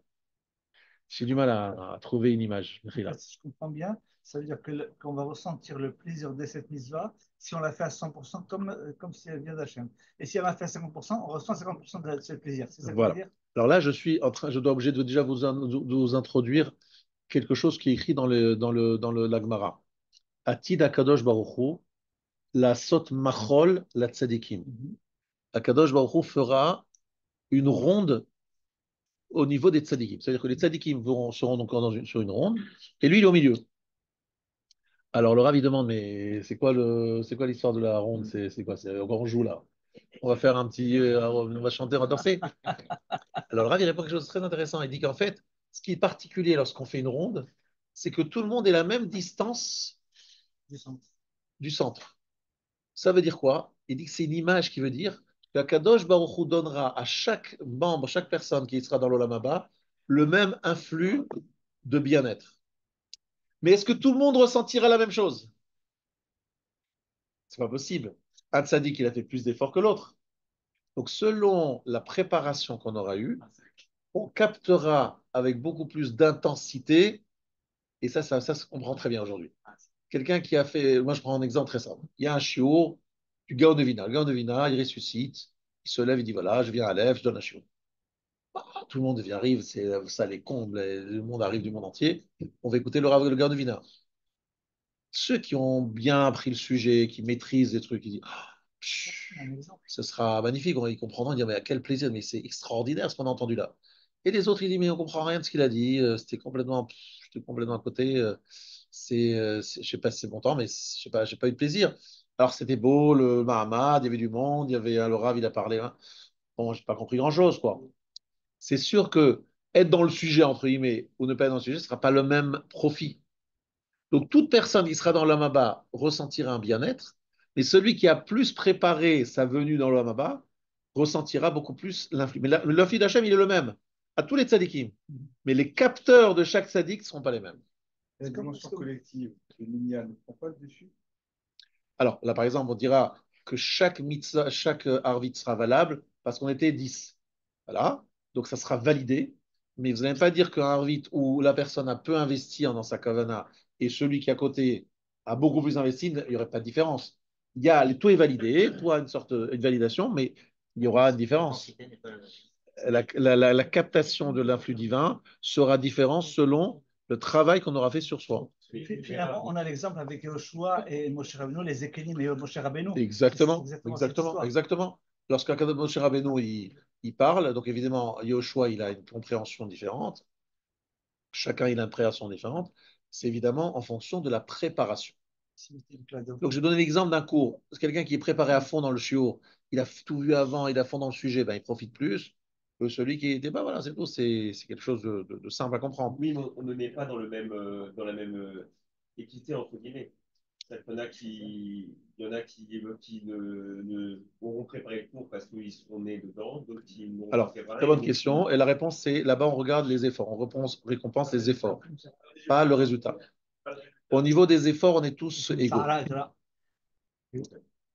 J'ai du mal à trouver une image.
Si je comprends bien, ça veut dire qu'on va ressentir le plaisir de cette mitzvah si on l'a fait à 100% comme si elle vient d'Hachem. Et si on l'a fait à 50%, on ressent 50% de ce plaisir. C'est ça que vous
Voilà.
voulez dire?
Alors là, je dois obligé de déjà vous introduire quelque chose qui est écrit dans le l'Agmara. Atid Akadosh Baruchu, la sot machol, la tzadikim. Akadosh Baruchu fera une ronde au niveau des tzadikim. C'est-à-dire que les tzadikim seront donc sur une ronde, et lui, il est au milieu. Alors le Rav, il demande, mais c'est quoi l'histoire de la ronde? C'est quoi? C'est encore on joue là. On va faire un petit, on va chanter, on va danser. Alors le Rav, il répond quelque chose de très intéressant. Il dit qu'en fait, ce qui est particulier lorsqu'on fait une ronde, c'est que tout le monde est la même distance du centre. Ça veut dire quoi? Il dit que c'est une image qui veut dire qu'Akadosh Baruch Hu donnera à chaque membre, chaque personne qui sera dans l'Olam Haba, le même influx de bien-être. Mais est-ce que tout le monde ressentira la même chose? C'est pas possible. Un tzaddik, il a fait plus d'efforts que l'autre. Donc, selon la préparation qu'on aura eue, on captera avec beaucoup plus d'intensité, et ça se comprend très bien aujourd'hui. Quelqu'un qui a fait, moi je prends un exemple très simple. Il y a un chiour du Gaon de Vina. Le Gaon de Vina, il ressuscite, il se lève, il dit voilà, je viens à l'Ève, je donne un chiour. Tout le monde arrive, c'est ça les comble, le monde arrive du monde entier. On va écouter le Gaon de Vina. Ceux qui ont bien appris le sujet, qui maîtrisent les trucs, ils disent ce sera magnifique, ils comprendront, ils diront mais à quel plaisir, mais c'est extraordinaire ce qu'on a entendu là. Et les autres, ils disent mais on comprend rien de ce qu'il a dit, j'étais complètement à côté, je sais pas si c'est bon temps, mais je sais pas, j'ai pas eu de plaisir. Alors c'était beau, le Mahamad, il y avait du monde, il y avait le Rav, il a parlé, hein. Bon, j'ai pas compris grand-chose, quoi. C'est sûr que être dans le sujet, entre guillemets, ou ne pas être dans le sujet, ce sera pas le même profit. Donc, toute personne qui sera dans l'Amaba ressentira un bien-être, mais celui qui a plus préparé sa venue dans l'Amaba ressentira beaucoup plus l'influx. Mais l'influx d'Hachem, il est le même à tous les tzadikim. Mais les capteurs de chaque tzadik ne seront pas les mêmes.
La dimension collective, le minyan ne prend pas dessus.
Alors, là, par exemple, on dira que chaque mitzvah, chaque arvit sera valable parce qu'on était 10. Voilà. Donc, ça sera validé. Mais vous n'allez pas dire qu'un arvit où la personne a peu investi dans sa kavana et celui qui est à côté a beaucoup plus investi, il n'y aurait pas de différence. Tout est validé, tout a une validation, mais il y aura une différence. La captation de l'influx divin sera différente selon le travail qu'on aura fait sur soi.
Finalement, on a l'exemple avec Yoshua et Moshe Rabbeinu, les Ékénim et Moshe Rabbeinu.
Exactement,
Cette histoire.
exactement. Lorsqu'un Moshe Rabbeinu il parle, donc évidemment, Yoshua il a une compréhension différente. Chacun il a une préhension différente. C'est évidemment en fonction de la préparation. Donc, je vais donner l'exemple d'un cours. C'est quelqu'un qui est préparé à fond dans le shiur, il a tout vu avant, il est à fond dans le sujet, ben, il profite plus que celui qui était, bah voilà, c'est tout, c'est quelque chose de simple à comprendre.
Oui, mais on ne met pas dans le même, dans la même équité, entre guillemets. Il y en a qui ne auront préparé le cours parce qu'ils sont nés dedans, d'autres qui n'auront pas
Alors,
préparé.
très bonne
Donc,
question. Et la réponse, c'est là-bas, on regarde les efforts. On récompense les efforts, pas le résultat. Au niveau des efforts, on est tous égaux.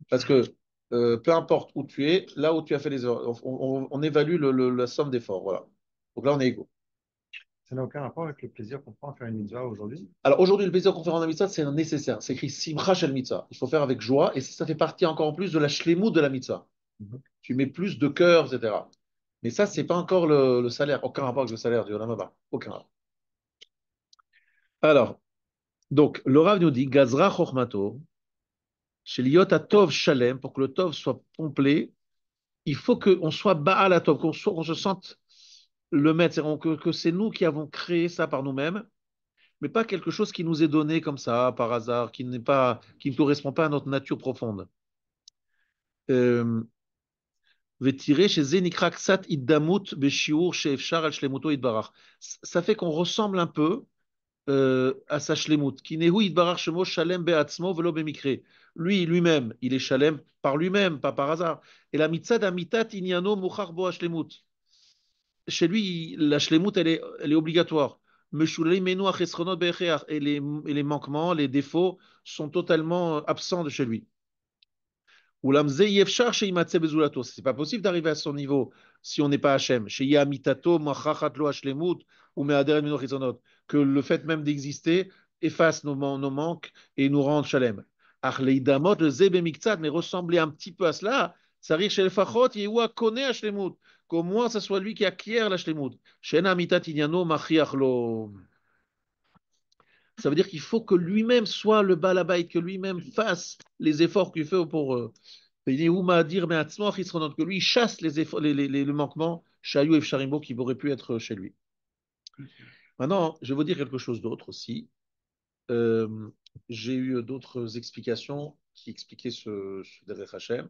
Parce que peu importe où tu es, là où tu as fait les efforts, on évalue la somme d'efforts. Voilà. Donc là, on est égaux.
Ça n'a aucun rapport avec le plaisir qu'on prend à faire une mitzvah aujourd'hui.
Alors aujourd'hui, le plaisir qu'on fait en mitzvah, c'est un nécessaire. C'est écrit simcha shel mitzvah. Il faut faire avec joie et ça fait partie encore en plus de la shlemut de la mitzvah. Tu mets plus de cœur, etc. Mais ça, c'est pas encore le salaire. Aucun rapport avec le salaire du Olam Haba. Aucun rapport. Alors, donc, le Rav nous dit Gazra Chochmato, chez Liot Tov Shalem, pour que le Tov soit complet, il faut qu'on soit Baal à Tov, qu'on se sente le maître, que c'est nous qui avons créé ça par nous-mêmes, mais pas quelque chose qui nous est donné comme ça, par hasard, qui ne correspond pas à notre nature profonde. Vetiré chez Zenikrak Sat Iddamut Beshiur chez Efshar al Shlemuto Idbarach. Ça fait qu'on ressemble un peu à sa shlemut. Kinehu Idbarach Shemo Shalem Beatzmo Velo Bemikre. Lui-même, il est Shalem par lui-même, pas par hasard. Et la mitzad amitat inyano muchar bo shlemut. Chez lui, la shlemut, elle est obligatoire. Et les manquements, les défauts sont totalement absents de chez lui. C'est pas possible d'arriver à son niveau si on n'est pas Hachem. Que le fait même d'exister efface nos manques et nous rende Shalem. Mais ressembler un petit peu à cela, ça arrive chez le Fachot, qu'au moins ce soit lui qui acquiert la Shlemut. Ça veut dire qu'il faut que lui-même soit le balabait, que lui-même fasse les efforts qu'il fait pour que lui chasse les efforts, le manquement, Shayou et Sharimbo qui auraient pu être chez lui. Maintenant, je vais vous dire quelque chose d'autre aussi. Euh, j'ai eu d'autres explications qui expliquaient ce Derech Hashem.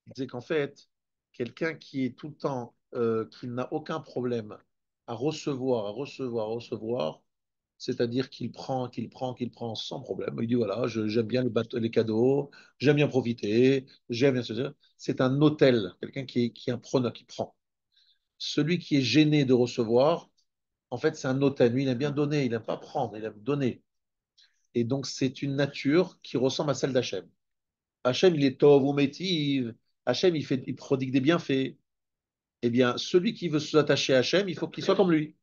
Il disait qu'en fait, quelqu'un qui est tout le temps, qui n'a aucun problème à recevoir, c'est-à-dire qu'il prend sans problème. Il dit voilà, j'aime bien les cadeaux, j'aime bien profiter, j'aime bien se dire. C'est un hôtel, quelqu'un qui est un preneur, qui prend. Celui qui est gêné de recevoir, en fait, c'est un hôtel. Lui, il aime bien donner, il n'aime pas prendre, il aime donner. Et donc, c'est une nature qui ressemble à celle d'Hachem. Hachem, il est tov ou métive. Hachem, il prodigue des bienfaits. Eh bien, celui qui veut s'attacher à Hachem, il faut qu'il soit comme lui.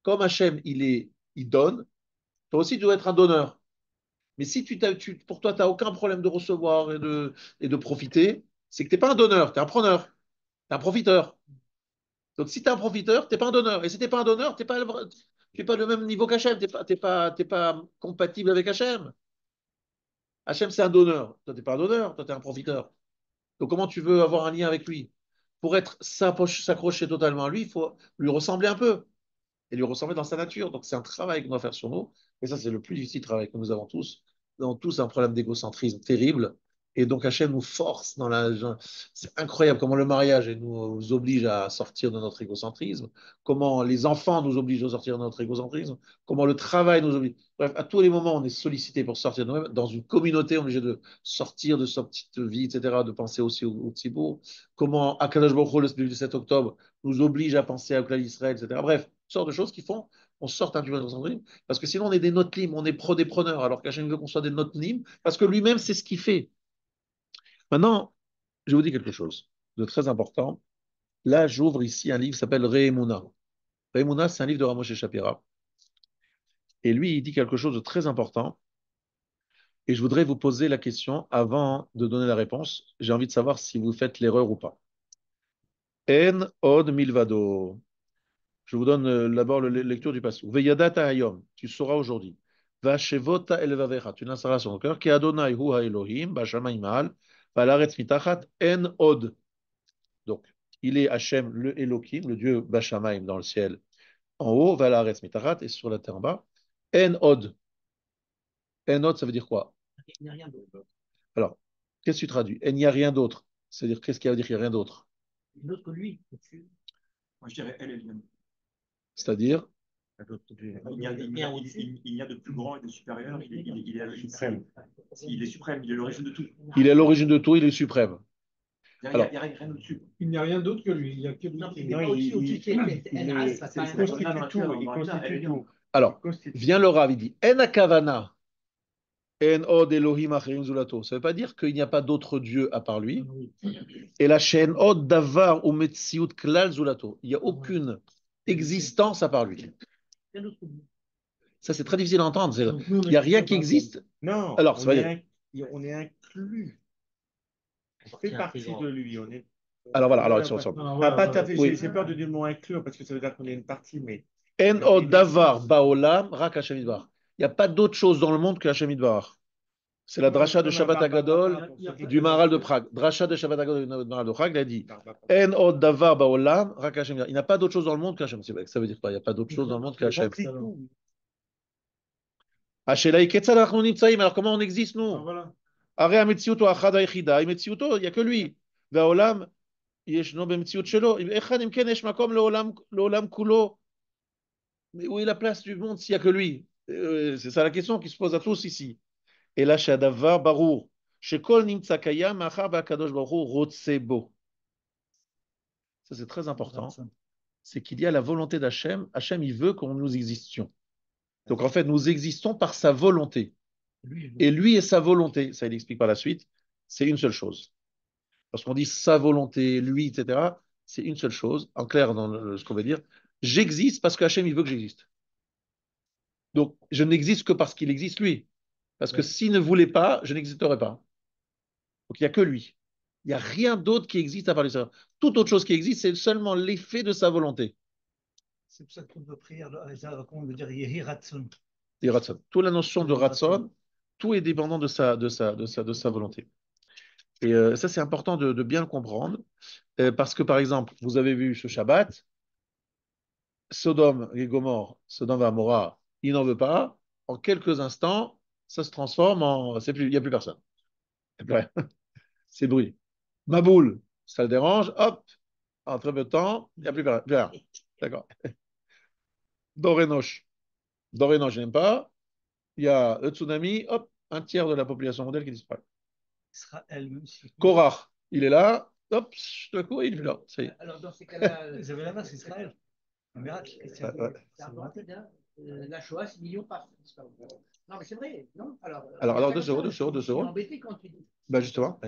Comme Hachem, il donne, toi aussi, tu dois être un donneur. Mais si pour toi, tu n'as aucun problème de recevoir et de profiter, c'est que tu n'es pas un donneur, tu es un preneur, tu es un profiteur. Donc si tu es un profiteur, tu n'es pas un donneur. Et si tu n'es pas un donneur, tu n'es pas le même niveau qu'Hachem, tu n'es pas compatible avec Hachem. Hachem, c'est un donneur. Toi, tu n'es pas un donneur, toi, tu es un profiteur. Donc comment tu veux avoir un lien avec lui? Pour être s'accrocher totalement à lui, il faut lui ressembler un peu et lui ressembler dans sa nature. Donc c'est un travail qu'on doit faire sur nous. Et ça, c'est le plus difficile travail que nous avons tous. Nous avons tous un problème d'égocentrisme terrible. Et donc Hachem nous force dans la... C'est incroyable comment le mariage nous oblige à sortir de notre égocentrisme, comment les enfants nous obligent à sortir de notre égocentrisme, comment le travail nous oblige. Bref, à tous les moments, on est sollicité pour sortir de nous-mêmes. Dans une communauté, on est obligé de sortir de sa petite vie, etc., de penser aussi au Tzibour. Comment Akadosh Baruch Hu, le 7 octobre, nous oblige à penser à Israël, etc. Bref, toutes sortes de choses qui font on sort un peu de notre parce que sinon on est des notlim, on est des preneurs, alors qu'Hachem veut qu'on soit des notlim, parce que lui-même c'est ce qu'il fait. Maintenant, je vous dis quelque chose de très important. Là, j'ouvre ici un livre qui s'appelle Re'emuna. Re'emuna, c'est un livre de Ramoshe Shapira. Et lui, il dit quelque chose de très important. Et je voudrais vous poser la question avant de donner la réponse. J'ai envie de savoir si vous faites l'erreur ou pas. En od milvado. Je vous donne d'abord la lecture du passage. Veyadata hayom, tu sauras aujourd'hui. Vashevota elvavecha, tu l'installeras sur ton cœur. Ki Adonai hu ha-Elohim, bashamayim al, valaretz mitachat en od. Donc, il est Hachem, le Elohim, le Dieu bashamayim dans le ciel, en haut, valaretz mitachat, et sur la terre en bas. En od. En od, ça veut dire quoi?
Il n'y a rien d'autre.
Alors, qu'est-ce que tu traduis? Il n'y a rien d'autre. C'est-à-dire, qu'est-ce qui veut dire qu'il n'y a rien d'autre?
Une autre que lui, au-dessus.
Moi, je dirais elle est bien.
C'est-à-dire,
Il n'y a de plus grand et de supérieur. Il est suprême. Il est suprême. Il est l'origine de tout.
il est l'origine de tout, il est suprême.
Il n'y a rien au-dessus.
Il n'y a rien d'autre que lui. Il n'y a que lui.
Non, mais
Non,
pas au-dessus, au-dessus, c'est NAS, ça
il
fait
constitue tout. Il constitue tout.
Alors,
Il constitue-
vient le Rav, il dit, En akavana, en od Elohim acherim zulato. Ça ne veut pas dire qu'il n'y a pas d'autre Dieu à part lui. Et la chaîne od davar ou metziut klal zulato. Il n'y a aucune existence à part lui.
rien d'autre que lui.
Ça, c'est très difficile à entendre.
Donc, nous, on
Il n'y a rien qui
pas
existe.
Non,
Alors, ça
on
veut
est on est inclus. On fait partie de lui. On est.
Alors voilà, alors
Pas
attention.
Ah, voilà,
pas
voilà.
tout à fait.
Oui.
J'ai peur de dire le mot inclure parce que ça veut dire qu'on est une partie, mais.
En od davar baolam rak Hashem yitbarach. Il n'y a pas d'autre chose dans le monde que Hashem yitbarach. C'est la dracha de Shabbat Agadol du Maharal de Prague. Dracha de Shabbat Agadol du Maharal de Prague, il a dit En od davar baolam rak Hashem yitbarach. Il n'y a pas d'autre chose dans le monde qu'Hashem. Ça veut dire quoi? Il n'y a pas d'autre chose dans le monde qu'Hashem. Hashela iketzad achnu nimtzaim. Alors comment on existe,
Ah,
nous?
voilà.
Are המציאות הוא האחד היחידה, היא מציאותו, il n'y a que lui. והעולם ישנו במציאות שלו. איך אם כן יש מקום לעולם כולו? Mais où est la place du monde s'il n'y a que lui? C'est ça la question qui se pose à tous ici. Et là, שהדבר ברור, שכל נמצא קיים מאחר והקדוש ברוך הוא רוצה בו. Ça, c'est très important. C'est qu'il y a la volonté d'Hachem. Hachem, il veut que nous existions. Donc, en fait, nous existons par sa volonté. Et lui et sa volonté, ça il explique par la suite, c'est une seule chose. Lorsqu'on dit sa volonté, lui, etc., c'est une seule chose. En clair, dans ce qu'on veut dire, j'existe parce que Hachem, il veut que j'existe. Donc, je n'existe que parce qu'il existe lui. Parce que s'il ne voulait pas, je n'existerais pas. Donc, il n'y a que lui. Il n'y a rien d'autre qui existe à part lui. Toute autre chose qui existe, c'est seulement l'effet de sa volonté.
C'est pour ça qu'on peut prier, on veut dire Yehi Ratson.
Et Ratson. Toute la notion de Ratson, tout est dépendant de sa volonté. Et ça, c'est important de bien le comprendre. Parce que, par exemple, vous avez vu ce Shabbat, Sodome et Gomorrhe, Sodome et Amora, il n'en veut pas. En quelques instants, ça se transforme en. Il n'y a plus personne. Il n'y a plus rien. C'est bruit. Maboul, ça le dérange. Hop, en très peu de temps, il n'y a plus rien. D'accord. Dorénoche, je n'aime pas. Il y a le tsunami, hop, un tiers de la population mondiale qui disparaît.
Israël, même si.
Korach, il est là, hop, tout coup, il est plus là. Ça y est.
Alors, dans ces cas-là,
Ils avaient la main, c'est Israël. Un miracle.
c'est important, hein. La Shoah, 6 millions par disparu. Non, mais c'est vrai, non?
Alors, 2 secondes.
Je suis embêté quand tu dis.
Bah justement,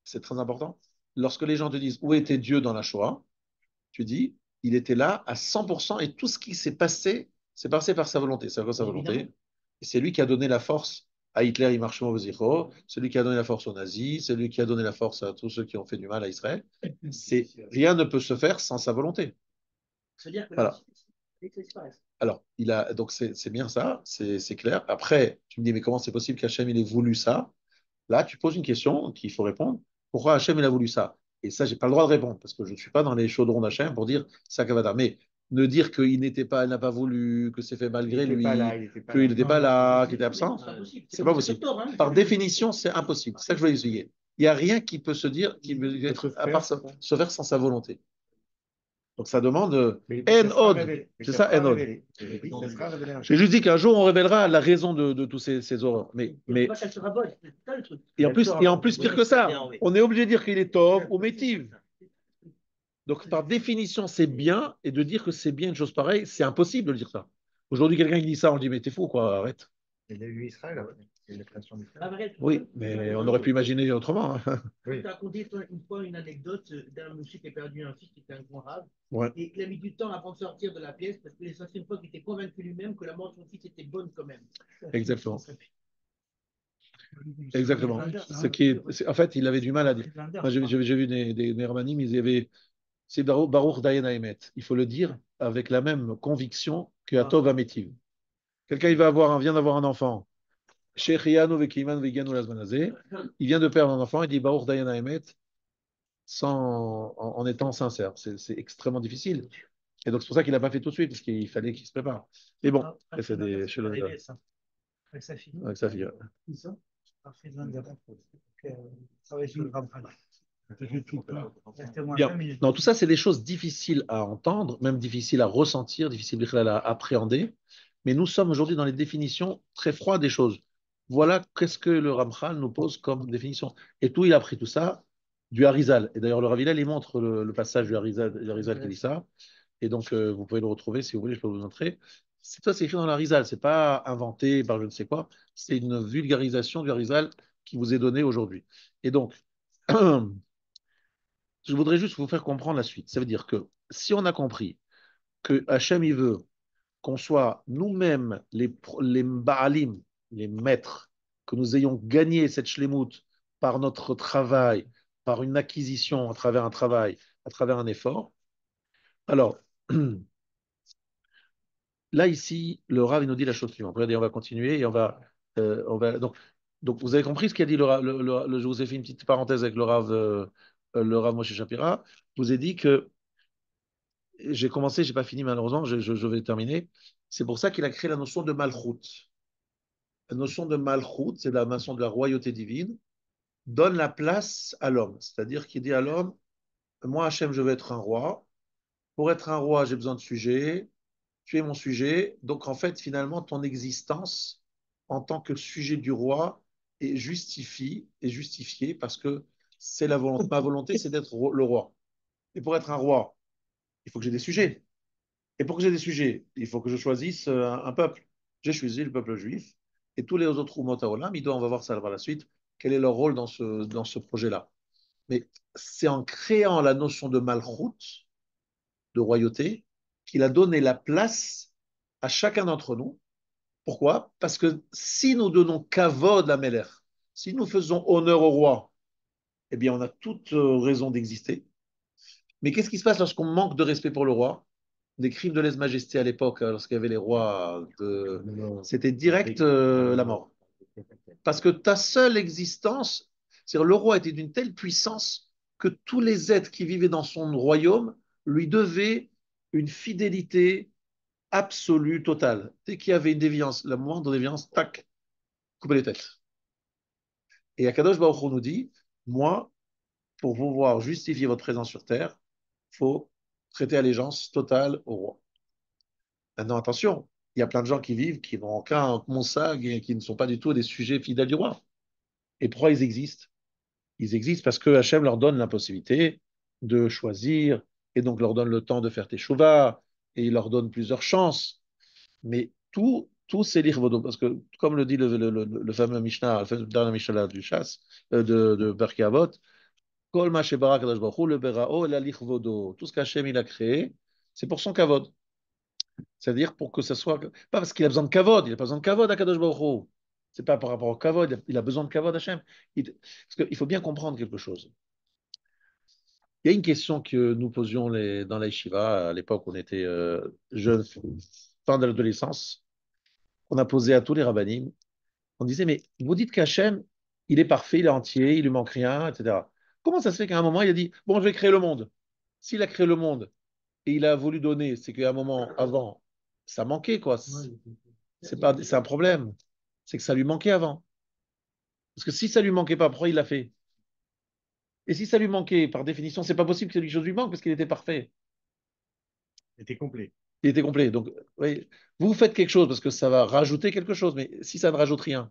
c'est très important. Lorsque les gens te disent où était Dieu dans la Shoah, tu dis il était là à 100% et tout ce qui s'est passé, c'est passé par sa volonté. C'est quoi sa volonté?
Évidemment.
Et c'est lui qui a donné la force à Hitler, Imarshmo Vezicho, c'est lui qui a donné la force aux nazis, c'est lui qui a donné la force à tous ceux qui ont fait du mal à Israël. Rien ne peut se faire sans sa volonté.
C'est-à-dire que
Voilà.
là, ça disparaisse.
Alors, donc c'est bien ça, c'est clair. Après, tu me dis, mais comment c'est possible qu'Hachem il ait voulu ça? Là, tu poses une question qu'il faut répondre. Pourquoi Hachem il a voulu ça? Et ça, j'ai pas le droit de répondre parce que je ne suis pas dans les chaudrons d'Hachem pour dire ça Kavada. Mais ne dire qu'il n'a pas voulu, que c'est fait malgré lui, qu'il n'était pas là, qu'il était absent, c'est pas possible. Par définition, c'est impossible. C'est ça que je voulais expliquer. Il n'y a rien qui peut se dire, qui peut être, à part se faire sans sa volonté. Donc ça demande En-Od. C'est ça, En-Od. J'ai juste dit qu'un jour on révélera la raison de tous ces horreurs. Mais et en plus pire que ça, on est obligé de dire qu'il est Tov ou Métiv. Donc par définition c'est bien, et de dire que c'est bien une chose pareille, c'est impossible de dire ça. Aujourd'hui quelqu'un qui dit ça, on dit mais t'es fou quoi, arrête.
Il y a eu Israël, c'est la création d'Israël.
Oui, mais on aurait pu imaginer autrement. Hein.
Oui. Tu as raconté une fois une anecdote d'un monsieur qui a perdu un fils qui était un grand rave
Ouais.
et qu'il a mis du temps avant de sortir de la pièce parce que les anciennes fois qu'il était convaincu lui-même que la mort de son fils était bonne quand même.
Exactement. Exactement. En fait, il avait du mal à dire. Moi, j'ai vu des Ramanim, ils avaient. C'est Baruch Dayan Haemet. Il faut le dire avec la même conviction que Atov Ametiv. Quelqu'un vient d'avoir un enfant. Il vient de perdre un enfant, il dit Baruch Dayan Haemet en étant sincère. C'est extrêmement difficile. Et donc c'est pour ça qu'il n'a pas fait tout de suite, parce qu'il fallait qu'il se prépare. Mais bon, c'est des chez
Avec sa fille.
avec sa fille.
Qui ça?
Parfait, travailler sur le Ramchal. Restez-moi
Bien.
5 minutes.
Non, tout ça, c'est des choses difficiles à entendre, même difficiles à ressentir, difficiles à appréhender. Mais nous sommes aujourd'hui dans les définitions très froides des choses. Voilà qu'est-ce que le Ramchal nous pose comme définition. Et tout, il a pris tout ça du Harizal. Et d'ailleurs, le Rav Hillel, il montre le passage du Harizal qui dit ça. Et donc, vous pouvez le retrouver si vous voulez, je peux vous montrer. C'est écrit dans l'Arizal, c'est pas inventé par je ne sais quoi, c'est une vulgarisation du Harizal qui vous est donnée aujourd'hui. Et donc, je voudrais juste vous faire comprendre la suite. Ça veut dire que si on a compris que Hachem, il veut qu'on soit nous-mêmes les Baalim, les maîtres, que nous ayons gagné cette shlemut par notre travail, par une acquisition à travers un travail, à travers un effort, alors là, ici, le Rav il nous dit la chose suivante. Regardez, on va continuer et donc, vous avez compris ce qu'a dit le Rav. Je vous ai fait une petite parenthèse avec le Rav Moshe Shapira. Je vous ai dit que j'ai commencé, j'ai pas fini malheureusement, je vais terminer. C'est pour ça qu'il a créé la notion de Malchut. La notion de Malchut, c'est la notion de la royauté divine, donne la place à l'homme. C'est-à-dire qu'il dit à l'homme, moi Hachem, je veux être un roi. Pour être un roi, j'ai besoin de sujets. Tu es mon sujet. Donc, en fait, finalement, ton existence en tant que sujet du roi est justifiée parce que c'est la volonté. Ma volonté, c'est d'être le roi. Et pour être un roi, il faut que j'ai des sujets. Et pour que j'ai des sujets, il faut que je choisisse un peuple. J'ai choisi le peuple juif et tous les autres Umot HaOlam, on va voir ça par la suite, quel est leur rôle dans ce projet-là. Mais c'est en créant la notion de Malchut, de royauté, qu'il a donné la place à chacun d'entre nous. Pourquoi? Parce que si nous donnons kavod à Meler, si nous faisons honneur au roi, eh bien, on a toute raison d'exister. Mais qu'est-ce qui se passe lorsqu'on manque de respect pour le roi? Des crimes de lèse-majesté à l'époque, lorsqu'il y avait les rois, c'était direct la mort. Parce que ta seule existence, c'est-à-dire le roi était d'une telle puissance que tous les êtres qui vivaient dans son royaume lui devaient une fidélité absolue, totale. Dès qu'il y avait une déviance, la moindre déviance, tac, couper les têtes. Et Akadosh Baruch Hu nous dit, moi, pour pouvoir justifier votre présence sur terre, il faut prêter allégeance totale au roi. Maintenant, attention, il y a plein de gens qui vivent, qui n'ont aucun monsag et qui ne sont pas du tout des sujets fidèles du roi. Et pourquoi ils existent? Ils existent parce que Hachem leur donne la possibilité de choisir et donc leur donne le temps de faire teshuva et il leur donne plusieurs chances. Mais tout c'est l'irvodo. Parce que, comme le dit le fameux Mishnah, le dernier Mishnah du chasse, de Perkei Avot, Kol ma shebara Kadosh Baruch Hu, le berao la lichvodo. Tout ce qu'Hachem il a créé, c'est pour son kavod. C'est-à-dire pour que ce soit. Pas parce qu'il a besoin de kavod, il n'a pas besoin de kavod à Kadosh Baruch Hu. C'est pas par rapport au kavod, il a besoin de kavod Hachem. Parce qu'il faut bien comprendre quelque chose. Il y a une question que nous posions dans la yeshiva à l'époque où on était jeunes, fin de l'adolescence. On a posé à tous les rabbinim. On disait, mais vous dites qu'Hachem, il est parfait, il est entier, il lui manque rien, etc. Comment ça se fait qu'à un moment, il a dit, bon, je vais créer le monde. S'il a créé le monde et il a voulu donner, c'est qu'à un moment avant, ça manquait, quoi. C'est un problème. C'est que ça lui manquait avant. Parce que si ça lui manquait pas, pourquoi il l'a fait? Et si ça lui manquait, par définition, c'est pas possible que quelque chose lui manque parce qu'il était parfait.
C'était complet.
Il était complet. Donc, oui, vous faites quelque chose parce que ça va rajouter quelque chose, mais si ça ne rajoute rien,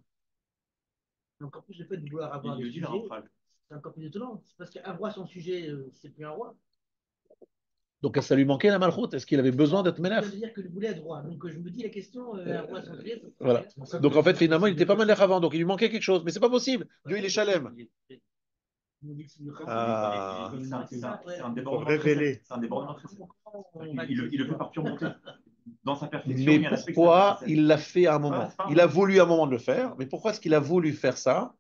Encore plus le fait de vouloir avoir
Il
des
le dit, le
sujets,
Ramchal.
c'est encore plus étonnant. C'est parce qu'un roi sans sujet, c'est plus un roi.
donc ça lui manquait la malchoute. Est-ce qu'il avait besoin d'être
Ça
ménaf?
veut dire qu'il voulait être roi. Donc je me dis la question, un roi sans sujet, ça
Voilà. Donc en fait, finalement, il n'était pas malach avant, donc il lui manquait quelque chose. Mais c'est pas possible. Dieu, il est chalem. Ah.
C'est un débordement
Révélé.
C'est un débordement de chesed. Il le fait par pure bonté. Dans sa perfection,
Mais
il y a un aspect
pourquoi
que c'est
il l'a fait à un moment? Il a voulu à un moment de le faire, mais pourquoi est-ce qu'il a voulu faire ça?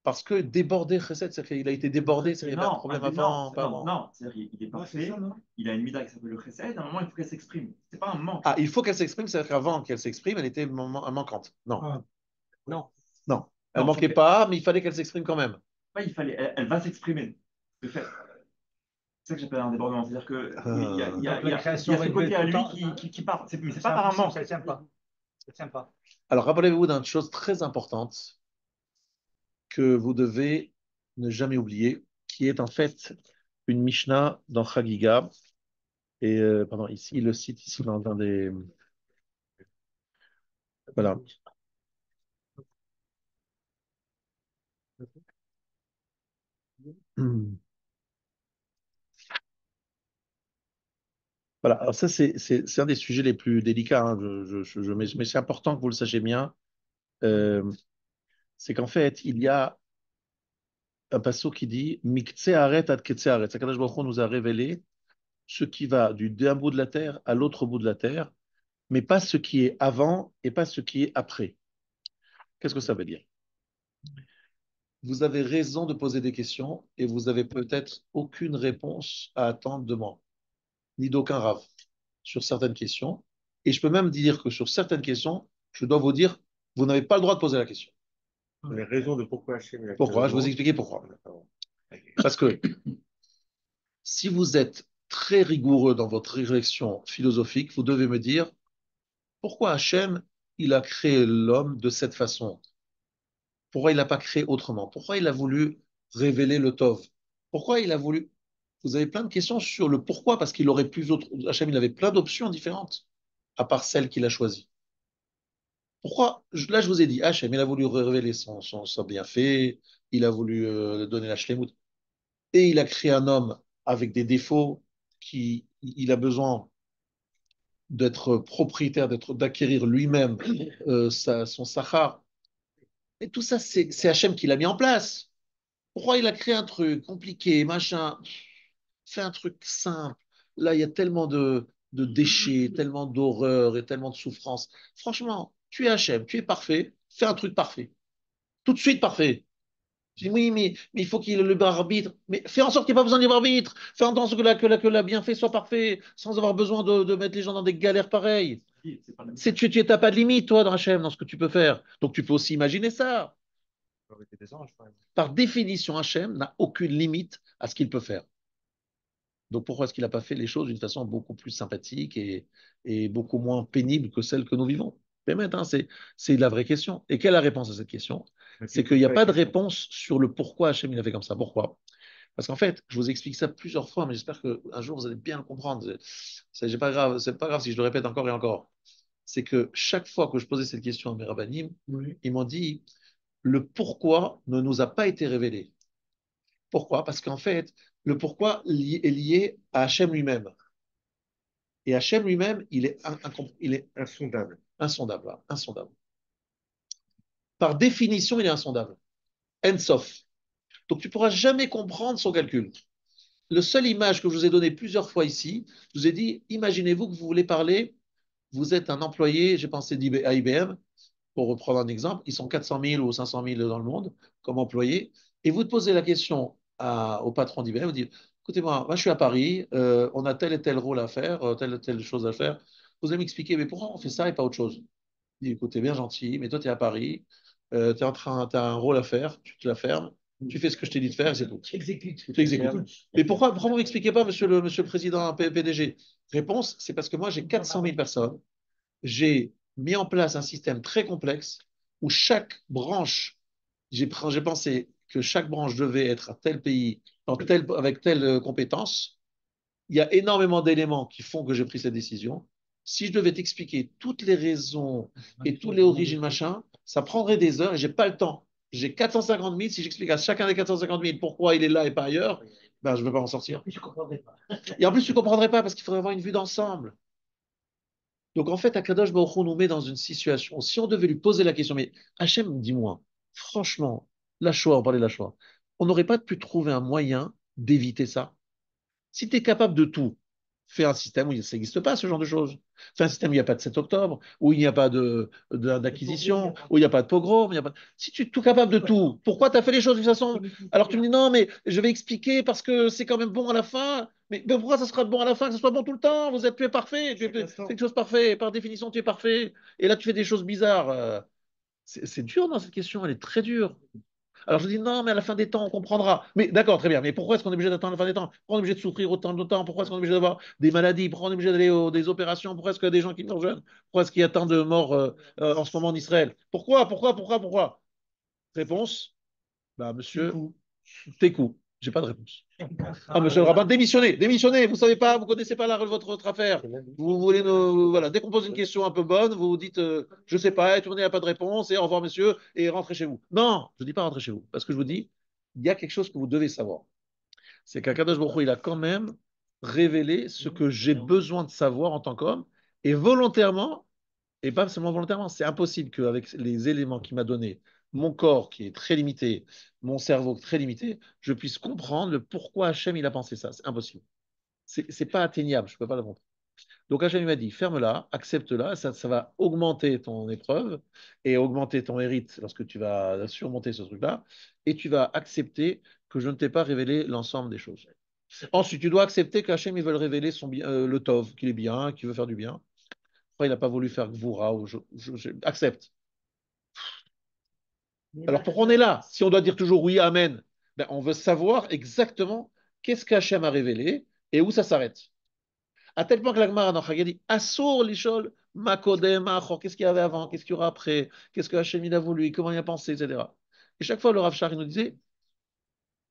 Parce que débordé chesed, c'est-à-dire qu'il a été débordé, il y avait un problème avant, pas avant.
Non, c'est-à-dire il est parfait, il a une mida qui s'appelle le chesed, à un moment il faut qu'elle s'exprime. C'est pas un manque.
Ah, il faut qu'elle s'exprime, c'est-à-dire qu'avant qu'elle s'exprime, elle était manquante. Non.
Ah.
Non.
Non. Elle
Non,
manquait pas, mais il fallait qu'elle s'exprime quand même.
Pas il fallait, elle va s'exprimer. De fait. C'est ça que j'appelle un débordement. C'est-à-dire que il y a ce côté à lui qui part. Mais c'est pas par un manque.
Ça ne tient pas. Ça tient pas.
Alors, rappelez-vous d'une chose très importante. que vous devez ne jamais oublier, qui est en fait une Mishnah dans Chagiga. Et pardon, ici, il le cite ici dans des. Voilà. Hmm. Voilà, alors ça, c'est un des sujets les plus délicats, hein, mais c'est important que vous le sachiez bien. Euh, c'est qu'en fait, il y a un passage qui dit Miktseh aret ad ketseh aret. Akadosh Baruch Hu nous a révélé ce qui va d'un bout de la terre à l'autre bout de la terre, mais pas ce qui est avant et pas ce qui est après. Qu'est-ce que ça veut dire? Vous avez raison de poser des questions et vous avez peut-être aucune réponse à attendre de moi, ni d'aucun rave, sur certaines questions. Et je peux même dire que sur certaines questions, je dois vous dire, vous n'avez pas le droit de poser la question.
Les raisons de pourquoi Hachem a
Pourquoi? Je vais vous expliquer pourquoi. Parce que si vous êtes très rigoureux dans votre réflexion philosophique, vous devez me dire pourquoi Hachem, il a créé l'homme de cette façon? Pourquoi il n'a pas créé autrement? Pourquoi il a voulu révéler le Tov? Pourquoi il a voulu... Vous avez plein de questions sur le pourquoi, parce qu'il aurait pu... Hachem, il avait plein d'options différentes, à part celle qu'il a choisie. Pourquoi? Là, je vous ai dit, Hachem, il a voulu révéler son bienfait, il a voulu donner la shlemut, et il a créé un homme avec des défauts, qui il a besoin d'être propriétaire, d'acquérir lui-même son sachar. Et tout ça, c'est Hachem qui l'a mis en place. Pourquoi il a créé un truc compliqué, machin? Fais un truc simple. Là, il y a tellement de déchets, tellement d'horreur et tellement de souffrance. Franchement, tu es Hachem, tu es parfait, fais un truc parfait. Tout de suite parfait. Je dis, oui, mais il faut qu'il y ait le libre arbitre. Mais fais en sorte qu'il n'y ait pas besoin de libre arbitre. Fais en sorte que la bienfait soit parfait, sans avoir besoin de mettre les gens dans des galères pareilles. Tu n'as pas de limite, toi, dans Hachem, dans ce que tu peux faire. Donc tu peux aussi imaginer ça. Par définition, Hachem n'a aucune limite à ce qu'il peut faire. Donc pourquoi est-ce qu'il n'a pas fait les choses d'une façon beaucoup plus sympathique et beaucoup moins pénible que celle que nous vivons? Hein, c'est la vraie question. Et quelle est la réponse à cette question? C'est qu'il n'y a pas de réponse sur le pourquoi Hachem il a fait comme ça. Pourquoi? Parce qu'en fait, je vous explique ça plusieurs fois, mais j'espère qu'un jour vous allez bien le comprendre. C'est pas grave, c'est pas grave si je le répète encore et encore. C'est que chaque fois que je posais cette question à mes rabbinim, ils m'ont dit le pourquoi ne nous a pas été révélé. Pourquoi? Parce qu'en fait, le pourquoi est lié à Hachem lui-même. Et Hachem lui-même, il est insondable. Insondable, voilà, insondable. Par définition, il est insondable. Ensof. Donc tu ne pourras jamais comprendre son calcul. Le seule image que je vous ai donnée plusieurs fois ici, je vous ai dit, imaginez-vous que vous voulez parler, vous êtes un employé, j'ai pensé à IBM, pour reprendre un exemple, ils sont 400 000 ou 500 000 dans le monde comme employés, et vous posez la question au patron d'IBM, vous dites, écoutez-moi, moi je suis à Paris, on a tel et tel rôle à faire, telle et telle chose à faire, vous allez m'expliquer, mais pourquoi on fait ça et pas autre chose? Il dit, écoutez, bien gentil, mais toi tu es à Paris, tu as un rôle à faire, tu te la fermes, tu fais ce que je t'ai dit de faire et c'est tout. Tu exécutes. Mais pourquoi vous m'expliquez pas, monsieur le président PDG? Réponse, c'est parce que moi j'ai 400 000 personnes, j'ai mis en place un système très complexe où chaque branche, j'ai pensé que chaque branche devait être à tel pays, avec telle compétence. Il y a énormément d'éléments qui font que j'ai pris cette décision. Si je devais t'expliquer toutes les raisons et toutes les origines, machin, ça prendrait des heures et j'ai pas le temps. J'ai 450 000, si j'explique à chacun des 450 000 pourquoi il est là et pas ailleurs, ben, je ne vais pas m'en sortir. Et en plus, tu ne comprendrais pas parce qu'il faudrait avoir une vue d'ensemble. Donc en fait, Akadosh Baruch Hu nous met dans une situation, si on devait lui poser la question, mais Hachem, dis-moi, franchement, la Shoah, on parlait de la Shoah, on n'aurait pas pu trouver un moyen d'éviter ça? Si tu es capable de tout, fais un système où ça n'existe pas, ce genre de choses. Fais un système où il n'y a pas de 7 octobre, où il n'y a pas d'acquisition, où il n'y a pas de pogrom. Si tu es tout capable de tout, pourquoi tu as fait les choses de toute façon? Alors tu me dis non, mais je vais expliquer parce que c'est quand même bon à la fin. Mais pourquoi ça sera bon à la fin, que ce soit bon tout le temps? Tu es parfait, tu fais quelque chose parfait. Par définition, tu es parfait. Et là, tu fais des choses bizarres. C'est dur dans cette question, elle est très dure. Alors je dis non, mais à la fin des temps, on comprendra. Mais d'accord, très bien. Mais pourquoi est-ce qu'on est obligé d'attendre la fin des temps? Pourquoi on est obligé de souffrir autant de temps? Pourquoi est-ce qu'on est obligé d'avoir des maladies? Pourquoi on est obligé d'aller des opérations? Pourquoi est-ce qu'il y a des gens qui meurent jeunes? Pourquoi est-ce qu'il y a tant de morts en ce moment en Israël? Pourquoi? Réponse, Bah, monsieur, Tékou, j'ai pas de réponse. Ah, monsieur le rabbin, démissionnez, démissionnez, vous savez pas, vous connaissez pas votre affaire. Vous voulez nous, voilà, dès qu'on pose une question un peu bonne, vous dites, je sais pas, et tournez, il n'y a pas de réponse, et au revoir, monsieur, et rentrez chez vous. Non, je dis pas rentrez chez vous, parce que je vous dis, il y a quelque chose que vous devez savoir. C'est qu'Akadosh Baruch Hu, il a quand même révélé ce que j'ai besoin de savoir en tant qu'homme, et volontairement, et pas seulement volontairement, c'est impossible qu'avec les éléments qu'il m'a donnés, mon corps qui est très limité, mon cerveau très limité, je puisse comprendre le pourquoi Hachem il a pensé ça. C'est impossible. C'est pas atteignable, je ne peux pas le montrer. Donc Hachem il m'a dit, ferme-la, accepte-la, ça va augmenter ton épreuve et augmenter ton mérite lorsque tu vas surmonter ce truc-là, et tu vas accepter que je ne t'ai pas révélé l'ensemble des choses. Ensuite, tu dois accepter qu'Hachem il veut révéler le Tov, qu'il est bien, qu'il veut faire du bien. Après, il n'a pas voulu faire Gvoura, ou accepte. Alors pourquoi on est là? Si on doit dire toujours oui, Amen, ben, on veut savoir exactement qu'est-ce qu'Hachem a révélé et où ça s'arrête. À tel point que l'Agmara dans Chagga dit Assour l'ishol, makodem, achor, qu'est-ce qu'il y avait avant, qu'est-ce qu'il y aura après, qu'est-ce que Hachem il a voulu, comment il a pensé, etc. Et chaque fois, le Rav Shari nous disait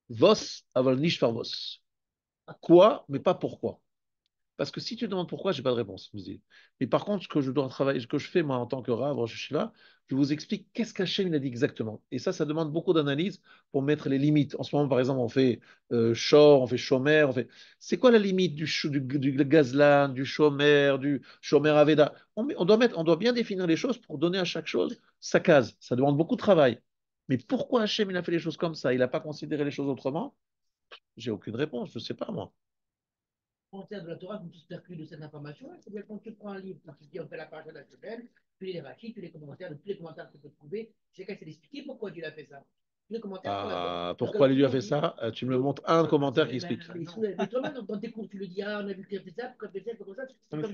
Vos aval nish vos. Quoi, mais pas pourquoi. Parce que si tu demandes pourquoi, je n'ai pas de réponse. Vous dites. Mais par contre, ce que je dois travailler, ce que je fais moi en tant que Rav, Rosh Hashiva, je vous explique qu'est-ce qu'Hachem il a dit exactement. Et ça demande beaucoup d'analyse pour mettre les limites. En ce moment, par exemple, on fait Shor, on fait Shomer, on fait. C'est quoi la limite du Gazlan, du Shomer, du Shomer Aveda? On doit bien définir les choses pour donner à chaque chose sa case. Ça demande beaucoup de travail. Mais pourquoi Hachem il a fait les choses comme ça? Il n'a pas considéré les choses autrement? J'ai aucune réponse. Je ne sais pas moi.
Commentaires de la Torah, vous tous percus de cette information, c'est bien quand tu prends un livre, quand tu dis on fait la page de la semaine, tous les rachis, tous les commentaires que tu peux trouver, chacun s'est expliqué pourquoi Dieu a fait ça. Tous les commentaires
pourquoi lui a fait ça? Tu me montres un commentaire qui explique.
Mais toi-même, dans tes cours, tu le dis, ah, on a vu qu'il a fait ça, pourquoi il a fait ça, comme ça, c'est comme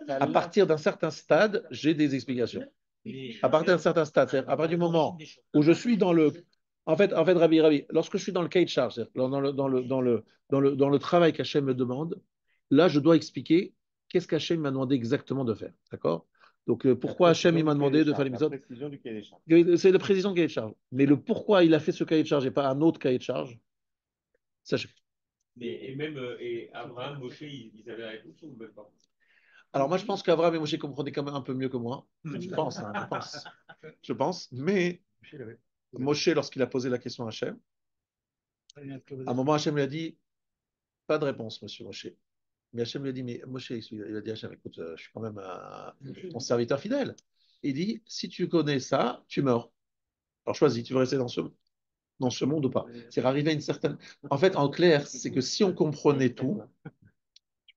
ça.
À partir d'un certain stade, j'ai des explications. À partir d'un certain stade, c'est-à-dire à partir du moment où je suis dans le. En fait, Rabbi, lorsque je suis dans le cahier de charge, dans le travail qu'Hachem me demande, là, je dois expliquer qu'est-ce qu'Hachem m'a demandé exactement de faire. D'accord? Donc, pourquoi Hachem il m'a demandé de faire l'épisode? C'est le président du cahier de charge. Mais le pourquoi il a fait ce cahier de charge et pas un autre cahier de charge, ça, je sais pas.
Et même et Abraham, Moshe, ils avaient la réponse ou même pas?
Alors, moi, je pense qu'Abraham et Moshe comprenaient quand même un peu mieux que moi. Je pense, hein, je pense. Je pense. Mais Moshe, lorsqu'il a posé la question à Hachem, à un moment, Hachem lui a dit pas de réponse, monsieur Moshe. Mais Hachem lui a dit mais Moshe, il a dit à Hachem écoute, je suis quand même ton serviteur fidèle. Il dit si tu connais ça, tu meurs. Alors choisis, tu veux rester dans ce monde ou pas. C'est arrivé à une certaine. En fait, en clair, c'est que si on comprenait tout,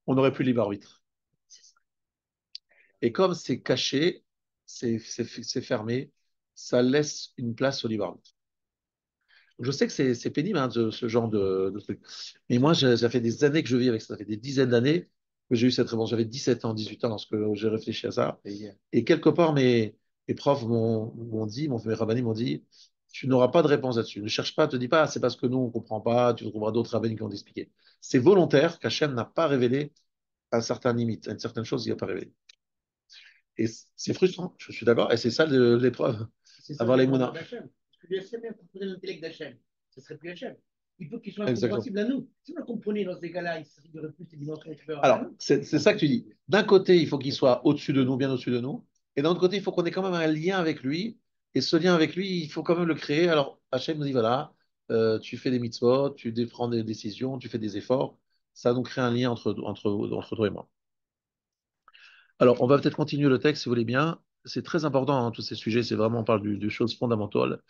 on n'aurait plus libre arbitre. Et comme c'est caché, c'est fermé, ça laisse une place au libre arbitre. Je sais que c'est pénible, hein, ce genre de truc. Mais moi, ça fait des années que je vis avec ça. Ça fait des dizaines d'années que j'ai eu cette réponse. J'avais 17 ans, 18 ans lorsque j'ai réfléchi à ça. Et quelque part, mes profs m'ont dit, mes rabbins m'ont dit, tu n'auras pas de réponse là-dessus. Ne cherche pas, ne te dis pas, c'est parce que nous, on ne comprend pas, tu trouveras d'autres rabbins qui vont t'expliquer. C'est volontaire qu'Hachem n'a pas révélé à une certaine limite, à une certaine chose, il n'a pas révélé. Et c'est frustrant, je suis d'accord. Et c'est ça l'épreuve, avoir les mounards.
Parce que lui, Hachem, pour comprendre l'intellect d'Hachem, ce serait plus Hachem. Il faut qu'il soit incompréhensible à nous. Si on le comprenait dans ces cas-là, il y aurait plus ces dimensions.
Alors, c'est ça que tu dis. D'un côté, il faut qu'il soit au-dessus de nous, bien au-dessus de nous. Et d'un autre côté, il faut qu'on ait quand même un lien avec lui. Et ce lien avec lui, il faut quand même le créer. Alors, Hachem nous dit voilà, tu fais des mitzvot, tu prends des décisions, tu fais des efforts. Ça nous crée un lien entre toi et moi. Alors, on va peut-être continuer le texte si vous voulez bien. C'est très important, hein, tous ces sujets. C'est vraiment, on parle de choses fondamentales.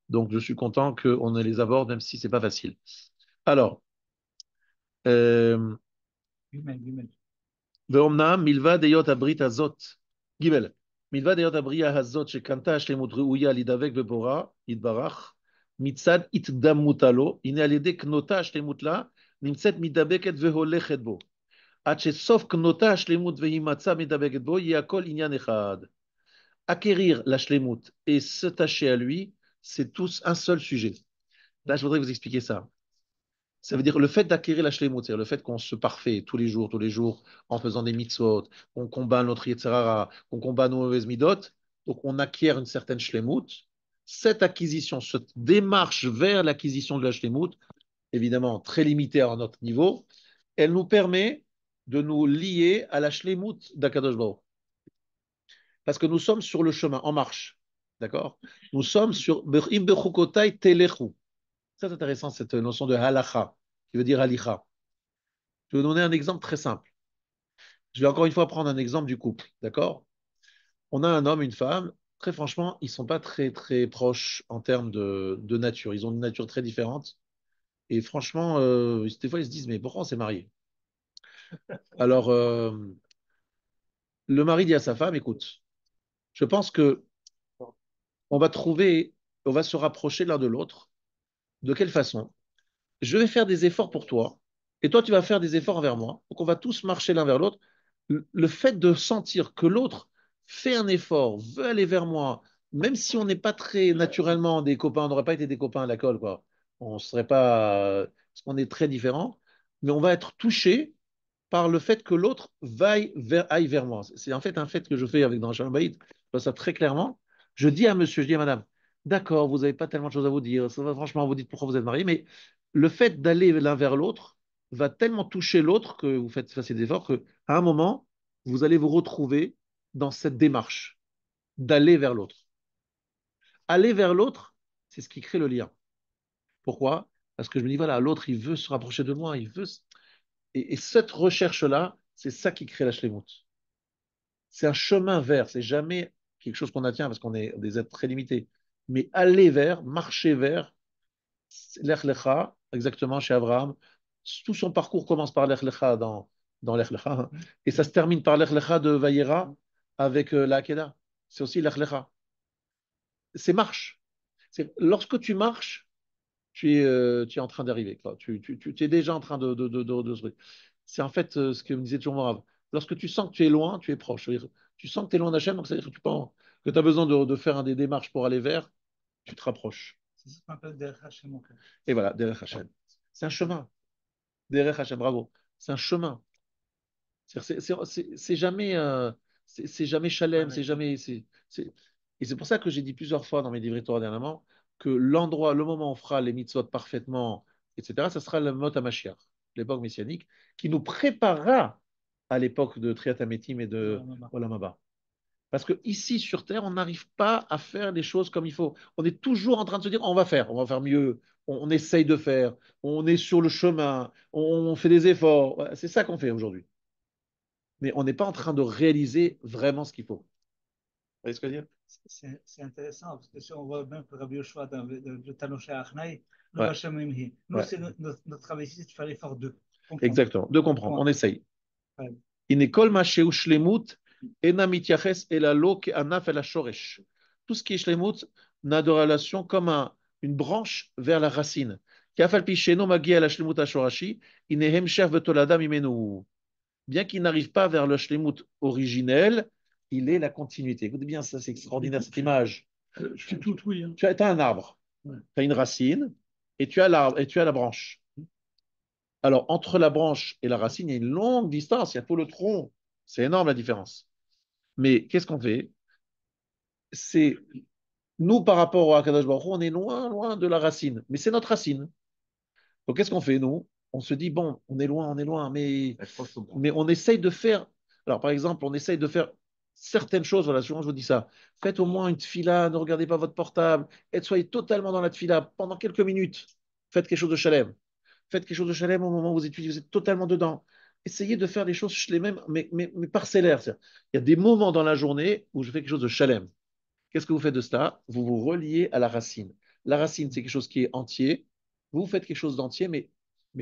Donc, je suis content qu'on les aborde, même si ce n'est pas facile. Alors, ואומנם מלבד היות הברית הזאת, ג' מלבד היות הבריאה הזאת שקנתה שלמות ראויה להידבק בבורא, יתברך, מצד התדמותה לו, הנה על ידי קנותה השלמות לה, נמצאת מדבקת והולכת בו. עד שסוף קנותה השלמות והיא מצא מדבקת בו, יהיה הכל עניין אחד. Acquérir la shlemut et s'attacher à lui, c'est tous un seul sujet. Là, je voudrais vous expliquer ça. Ça veut dire le fait d'acquérir la shlemut, c'est-à-dire le fait qu'on se parfait tous les jours, en faisant des mitzvot, qu'on combat notre yitzhara, qu'on combat nos mauvaises midot, donc on acquiert une certaine shlemut. cette acquisition, cette démarche vers l'acquisition de la shlemut, évidemment très limitée à notre niveau, elle nous permet de nous lier à la shlemut d'Akadosh Baruch. Parce que nous sommes sur le chemin, en marche. D'accord? Nous sommes sur Im bechukotai telechu. C'est intéressant cette notion de halacha, qui veut dire alicha. Je vais vous donner un exemple très simple. Je vais encore une fois prendre un exemple du couple. D'accord? On a un homme, une femme. Très franchement, ils ne sont pas très, très proches en termes de nature. Ils ont une nature très différente. Et franchement, des fois, ils se disent, mais pourquoi on s'est mariés? Alors, le mari dit à sa femme, écoute, je pense que on va trouver, on va se rapprocher l'un de l'autre. De quelle façon? Je vais faire des efforts pour toi, et toi, tu vas faire des efforts envers moi. Donc, on va tous marcher l'un vers l'autre. Le fait de sentir que l'autre fait un effort, veut aller vers moi, même si on n'est pas très naturellement des copains, on n'aurait pas été des copains à l'école, quoi. On serait pas, parce qu'on est très différents, mais on va être touché par le fait que l'autre aille vers moi. C'est en fait un fait que je fais avec dans Shalom Bayit. Je vois ça très clairement. Je dis à monsieur, je dis à madame, d'accord, vous n'avez pas tellement de choses à vous dire, ça va, franchement, vous dites pourquoi vous êtes mariés, mais le fait d'aller l'un vers l'autre va tellement toucher l'autre que vous faites des efforts qu'à un moment, vous allez vous retrouver dans cette démarche d'aller vers l'autre. Aller vers l'autre, c'est ce qui crée le lien. Pourquoi? Parce que je me dis, voilà, l'autre, il veut se rapprocher de moi, il veut. Et cette recherche-là, c'est ça qui crée la shlemut. C'est un chemin vers, c'est jamais quelque chose qu'on atteint parce qu'on est des êtres très limités. Mais aller vers, marcher vers, l'Ech Lecha, exactement chez Abraham. Tout son parcours commence par l'Ech Lecha dans l'Ech Lecha, hein, et ça se termine par l'Ech Lecha de Vayera avec la Hakeda. C'est aussi l'Ech Lecha. C'est marche. Lorsque tu marches, tu es en train d'arriver. Tu es déjà en train de c'est en fait ce que me disait toujours Morav. Lorsque tu sens que tu es loin, tu es proche. C'est-à-dire, tu sens que tu es loin d'Hachem, donc c'est-à-dire que tu as besoin de faire des démarches pour aller vers, tu te rapproches.
C'est ce qu'on appelle des Hachem.
Et voilà, derrière Hachem. C'est un chemin. Derrière Hachem, bravo. C'est un chemin. C'est jamais, c'est jamais Shalem, c'est jamais. Et c'est pour ça que j'ai dit plusieurs fois dans mes livrets Torah dernièrement que l'endroit, le moment où on fera les mitzvot parfaitement, etc., ça sera le mot à Mashiach, l'époque messianique, qui nous préparera à l'époque de Triat Hametim et de Olam Haba. Parce que ici sur Terre, on n'arrive pas à faire les choses comme il faut. On est toujours en train de se dire on va faire mieux, on essaye de faire, on est sur le chemin, on fait des efforts. Voilà, c'est ça qu'on fait aujourd'hui. Mais on n'est pas en train de réaliser vraiment ce qu'il faut. Vous voyez ce que je veux dire?
C'est intéressant parce que si on voit bien que Rabbi Yoshua dans le Tanoché Achnai, le
Ouais.
Hachem Imhi. Nous,
Ouais.
c'est notre travail ici, c'est de faire l'effort de comprendre.
Exactement, de comprendre. On essaye.
Ouais.
Inekol ma sheu shlemut ena mityaches el alo ke'anaf el hashoresh. Tout ce qui est shlemut n'a de relation comme une branche vers la racine. Qu'afal al pi sheno magi la shlemut hashorashi, inehem shev betolada mimenu. Bien qu'il n'arrive pas vers le shlemut originel, il est la continuité. Écoutez bien, ça c'est extraordinaire cette image.
C'est tout, oui. Hein.
Tu as un arbre,
Ouais.
tu as une racine, et tu as l'arbre, et tu as la branche. Alors, entre la branche et la racine, il y a une longue distance, il y a tout le tronc. C'est énorme la différence. Mais qu'est-ce qu'on fait? C'est nous, par rapport au Hakadosh Baruch Hu, on est loin, loin de la racine. Mais c'est notre racine. Donc, qu'est-ce qu'on fait, nous? On se dit, bon, on est loin, mais on essaye de faire. Alors, par exemple, on essaye de faire certaines choses. Voilà, souvent, je vous dis ça. Faites au moins une tfila, ne regardez pas votre portable, et soyez totalement dans la tfila pendant quelques minutes. Faites quelque chose de shalem. Faites quelque chose de shalem au moment où vous étudiez, vous êtes totalement dedans. Essayez de faire des choses shalem, mais parcellaires. Il y a des moments dans la journée où je fais quelque chose de shalem. Qu'est-ce que vous faites de cela? Vous vous reliez à la racine. La racine, c'est quelque chose qui est entier. Vous faites quelque chose d'entier, mais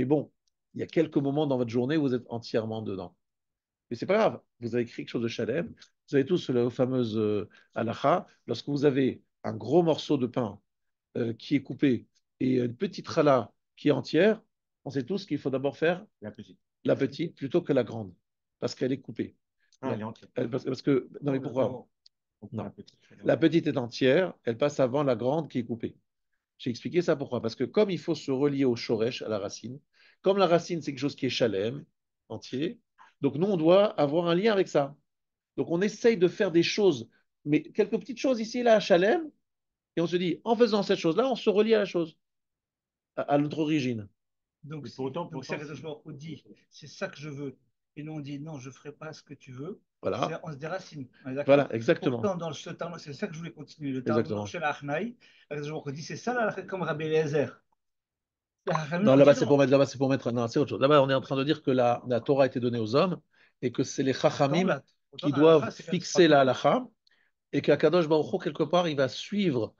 bon, il y a quelques moments dans votre journée où vous êtes entièrement dedans. Mais c'est pas grave, vous avez écrit quelque chose de shalem. Vous avez tous la fameuse halakha. Lorsque vous avez un gros morceau de pain qui est coupé et une petite challah qui est entière, on sait tous qu'il faut d'abord faire la petite plutôt que la grande, parce qu'elle est coupée.
Elle est entière.
Parce que, non mais pourquoi? Non. La petite est entière, elle passe avant la grande qui est coupée. J'ai expliqué ça pourquoi. Parce que comme il faut se relier au shoresh, à la racine, comme la racine c'est quelque chose qui est shalem, entier, donc nous on doit avoir un lien avec ça. Donc on essaye de faire des choses, mais quelques petites choses ici et là, shalem, Et on se dit, en faisant cette chose-là, on se relie à la chose, à notre origine.
Donc,
pour autant,
donc si Akadosh Baruch Hu dit, c'est ça que je veux, et nous on dit, non, je ne ferai pas ce que tu veux,
Voilà,
on se déracine. On est d'accord?
voilà, exactement.
Pourtant, dans ce Talmud, c'est ça que je voulais continuer. Le
Exactement.
Talmud chez l'Achnaï, Akadosh Baruch Hu dit, c'est ça là, comme Rabbi Eliezer.
Non, là-bas, c'est pour mettre, non, c'est autre chose. Là-bas, on est en train de dire que la Torah a été donnée aux hommes et que c'est les Chachamim qui doivent fixer la halakha et qu'Akadosh Baruch Hu, quelque part, il va suivre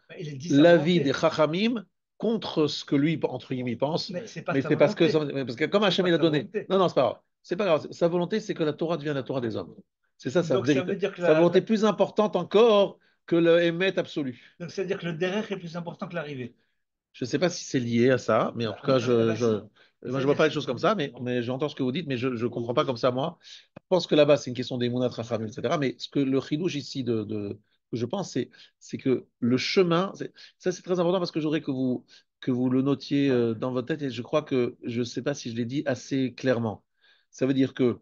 l'avis des Chachamim contre ce que lui, entre guillemets, pense.
Mais c'est pas
Mais
sa
c'est parce
volonté.
que comme Hachem
pas
il a
sa
donné.
volonté.
Non, non, c'est pas grave. C'est pas grave. Sa volonté, c'est que la Torah devienne la Torah des hommes. C'est ça, sa
Donc, ça
vérité.
veut dire que
Sa volonté est plus importante encore que le émet absolu.
Donc, ça veut dire que le derrière est plus important que l'arrivée.
Je ne sais pas si c'est lié à ça, mais en tout cas, moi, je ne vois pas les choses comme ça, mais j'entends ce que vous dites, mais je ne comprends pas comme ça, moi. Je pense que là-bas, c'est une question des Mounat Rachamim, etc. Mais ce que le chidouche ici, que je pense, c'est que le chemin, ça c'est très important parce que je voudrais que vous le notiez dans votre tête et je crois que, je ne sais pas si je l'ai dit assez clairement. Ça veut dire que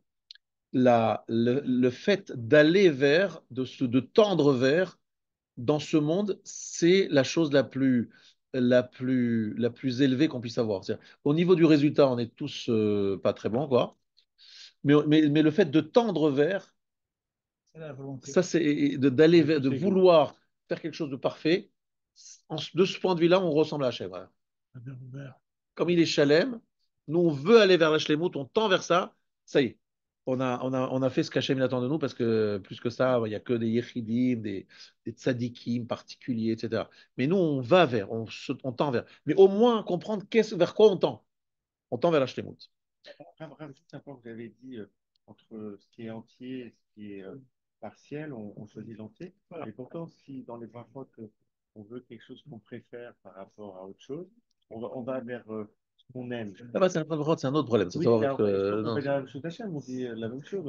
le fait d'aller vers, de tendre vers, dans ce monde, c'est la chose la plus élevée qu'on puisse avoir. Au niveau du résultat, on est tous pas très bons, quoi. Mais le fait de tendre vers, ça c'est d'aller vers, de vouloir faire quelque chose de parfait. De ce point de vue-là, on ressemble à Hachem. Voilà. Comme il est Shalem, nous on veut aller vers la Shlemut, on tend vers ça, ça y est. On a fait ce qu'Hachem attend de nous parce que plus que ça, il n'y a que des Yechidim, des tzadikim particuliers, etc. Mais nous, on va vers, on tend vers. Mais au moins comprendre vers quoi on tend. On tend vers la Shlemut.
Juste un point que vous avez dit entre ce qui est entier et ce qui est partiel, on choisit l'entier. Et pourtant, si dans les brachot, on veut quelque chose qu'on préfère par rapport à autre chose, on va vers ce qu'on aime.
Là-bas, c'est un autre problème.
Oui, on fait la même chose d'Hachem, on dit la même chose.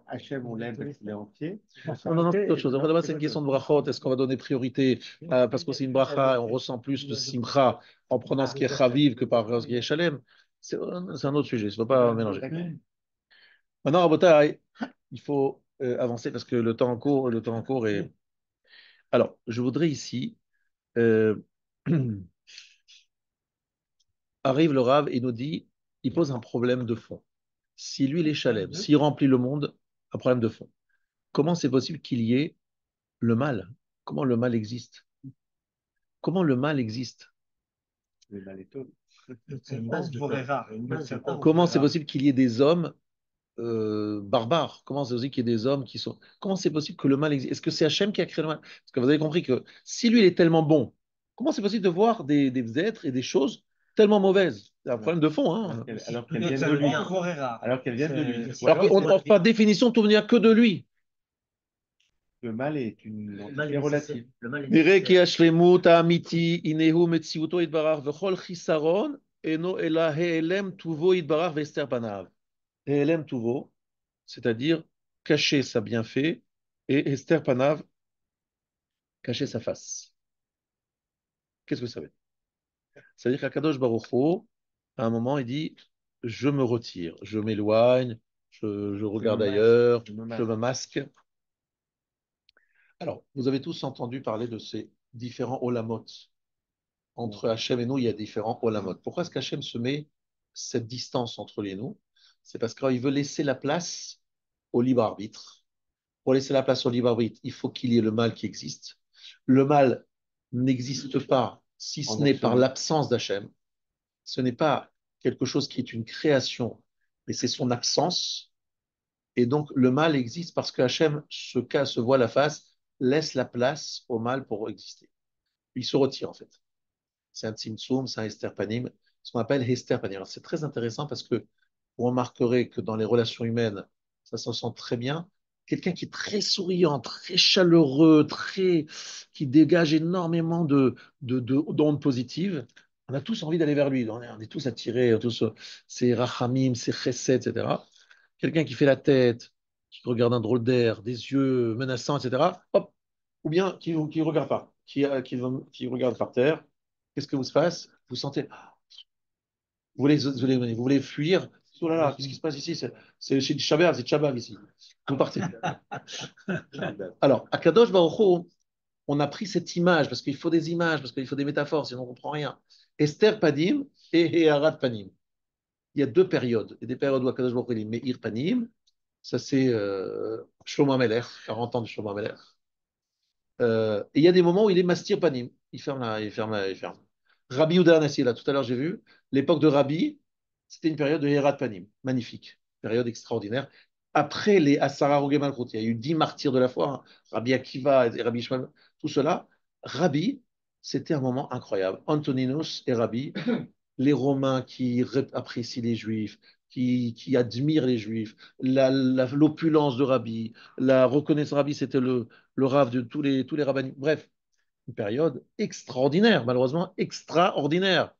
Hachem, on l'aime parce qu'il est entier.
Non, c'est autre chose. Là-bas, c'est une question de brachot. Est-ce qu'on va donner priorité parce que c'est une bracha et on ressent plus de simcha en prenant ce qui est chaviv que par ce qui est shalem. C'est un autre sujet. Il ne faut pas mélanger. Maintenant, Rabotai, il faut avancer parce que le temps en cours est. Alors, je voudrais ici. Arrive le Rav et nous dit, il pose un problème de fond. Si lui, il est Shalem, s'il remplit le monde, un problème de fond. Comment c'est possible qu'il y ait le mal? Comment le mal existe? Comment le mal existe?
Le mal est tout.
Comment c'est possible qu'il y ait des hommes barbares? Comment c'est possible qu'il y ait des hommes qui sont... Comment c'est possible que le mal existe? Est-ce que c'est Hachem qui a créé le mal? Parce que vous avez compris que si lui, il est tellement bon, comment c'est possible de voir des êtres et des choses tellement mauvaises? C'est un problème de fond. Hein.
Alors qu'elles viennent de lui. Alors qu'elles viennent de lui.
Alors par définition, tout vient que de lui.
Le mal est une entité relative.
נראה כי השלמות האמיתי הינהו מציאותו יתברך וכל חיסרון אינו אלא העלם טובו יתברך והסתר פניו. העלם טובו, c'est-à-dire cacher sa bienfait et הסתר פניו, cacher sa face. Qu'est-ce que ça veut dire? Ça veut dire qu'Akadosh Baruch Hu, à un moment, il dit je me retire, je m'éloigne, je regarde ailleurs, je me masque. Alors, vous avez tous entendu parler de ces différents olamot. Entre Hachem et nous, il y a différents olamot. Pourquoi est-ce qu'Hachem se met cette distance entre les nous? C'est parce qu'il veut laisser la place au libre arbitre. Pour laisser la place au libre arbitre, il faut qu'il y ait le mal qui existe. Le mal n'existe pas si ce n'est par l'absence d'Hachem. Ce n'est pas quelque chose qui est une création, mais c'est son absence. Et donc, le mal existe parce que Hachem se voit la face, laisse la place au mal pour exister. Il se retire, en fait. C'est un tzimtzum, c'est un hesterpanim, ce qu'on appelle hesterpanim. Alors, c'est très intéressant parce que vous remarquerez que dans les relations humaines, ça se sent très bien. Quelqu'un qui est très souriant, très chaleureux, qui dégage énormément d'ondes positives, on a tous envie d'aller vers lui. On est tous attirés, tous, c'est rachamim, c'est chesed, etc. Quelqu'un qui fait la tête, qui regarde un drôle d'air, des yeux menaçants, etc. Hop, ou bien qui ne regarde pas, qui regarde par terre. Qu'est-ce que vous se passe? Vous sentez, vous voulez fuir. Oh là là, qu'est-ce qui se passe ici? C'est chez Shabbat, c'est Shabbat ici. Vous partez. Alors, Akadosh Baruch Hu, on a pris cette image, parce qu'il faut des images, parce qu'il faut des métaphores, sinon on ne comprend rien. Esther Panim et Harat Panim. Il y a deux périodes. Il y a des périodes où Akadosh Baruch Hu dit Meir Panim, ça c'est Shlomo Amelech, 40 ans de Shlomo Amelech. Et il y a des moments où il est Mastir Panim, il ferme là, il ferme là, il ferme. Rabbi Yehuda Hanassi, là, tout à l'heure j'ai vu, l'époque de Rabbi, c'était une période de Herat Panim, magnifique, période extraordinaire. Après les Asara Rogé Malchut, il y a eu 10 martyrs de la foi, hein. Rabbi Akiva et Rabbi Shmuel, tout cela. Rabbi, c'était un moment incroyable. Antoninus et Rabbi, les Romains qui apprécient les Juifs, qui admirent les Juifs, l'opulence de Rabbi, la reconnaissance de Rabbi, c'était le rave de tous les rabbins. Bref, une période extraordinaire, malheureusement extraordinaire.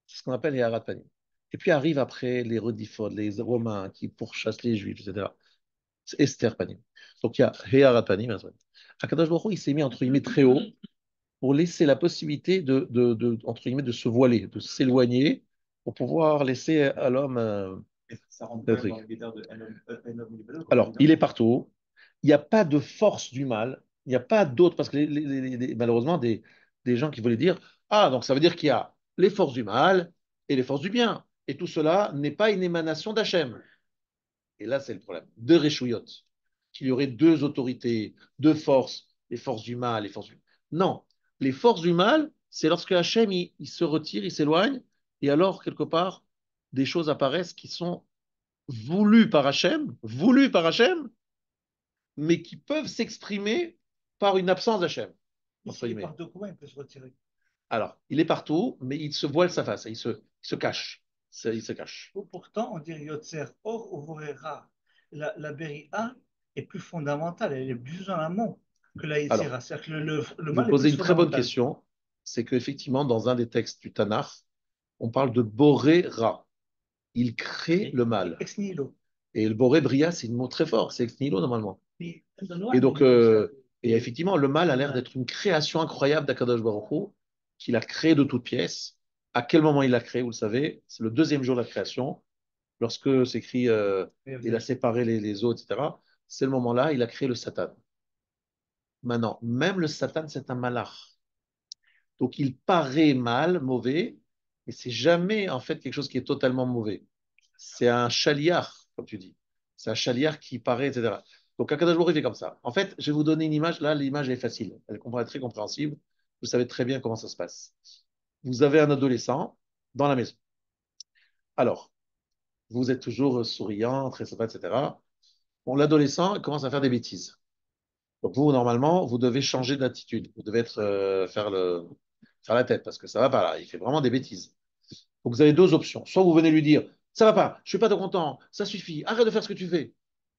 C'est ce qu'on appelle les Harat Panim. Et puis arrivent après les Rodifodes, les Romains qui pourchassent les Juifs, etc. C'est Esther Panim. Donc il y a Heharat Panim. Akadosh Baruch Hu, il s'est mis entre guillemets très haut pour laisser la possibilité entre guillemets, de se voiler, de s'éloigner, pour pouvoir laisser à l'homme
Ça rentre
le
quand même
truc.
dans le critère de Enom Nibelo, quoi.
Alors, il est partout. Il n'y a pas de force du mal. Il n'y a pas d'autre, parce que malheureusement, des gens qui voulaient dire, ah, donc ça veut dire qu'il y a les forces du mal et les forces du bien. Et tout cela n'est pas une émanation d'Hachem. Et là, c'est le problème. Deux Réchouillot. Qu'il y aurait deux autorités, deux forces, les forces du mal, les forces du... Non. Les forces du mal, c'est lorsque Hachem, il se retire, il s'éloigne, et alors, quelque part, des choses apparaissent qui sont voulues par Hachem, mais qui peuvent s'exprimer par une absence d'Hachem. Entre
Il
guillemets.
part de comment il peut se retirer?
Alors, il est partout, mais il se voile sa face, il se cache. Il se cache.
Pourtant, on dit Yotzer, Or, Ovorera. La Beria est plus fondamentale, elle est plus en amont que la
Alors,
Yetzira. C'est-à-dire que le
vous
mal est
posez
plus
une très bonne
fondamental.
question. C'est qu'effectivement, dans un des textes du Tanakh, on parle de Boré Ra. Il crée le mal.
Ex nihilo.
Et le Boré Bria, c'est un mot très fort. C'est ex nihilo, normalement.
Mais
Et donc, et effectivement, le mal a l'air d'être une création incroyable d'Akadosh Baruch Hu, qu'il a créé de toutes pièces. À quel moment il l'a créé, vous le savez, c'est le deuxième jour de la création, lorsque c'est écrit il a séparé les eaux, etc. C'est le moment-là, il a créé le Satan. Maintenant, même le Satan, c'est un malach. Donc, il paraît mal, mauvais, mais c'est jamais en fait quelque chose qui est totalement mauvais. C'est un chaliar, comme tu dis. C'est un chaliar qui paraît, etc. Donc, Akadosh Baruch Hu fait comme ça. En fait, je vais vous donner une image. Là, l'image est facile. Elle est très compréhensible. Vous savez très bien comment ça se passe. Vous avez un adolescent dans la maison. Alors, vous êtes toujours souriant, très sympa, etc. Bon, l'adolescent commence à faire des bêtises. Donc, vous, normalement, vous devez changer d'attitude. Vous devez faire la tête parce que ça va pas là. Il fait vraiment des bêtises. Donc, vous avez deux options. Soit vous venez lui dire, ça va pas, je suis pas content, ça suffit, arrête de faire ce que tu fais.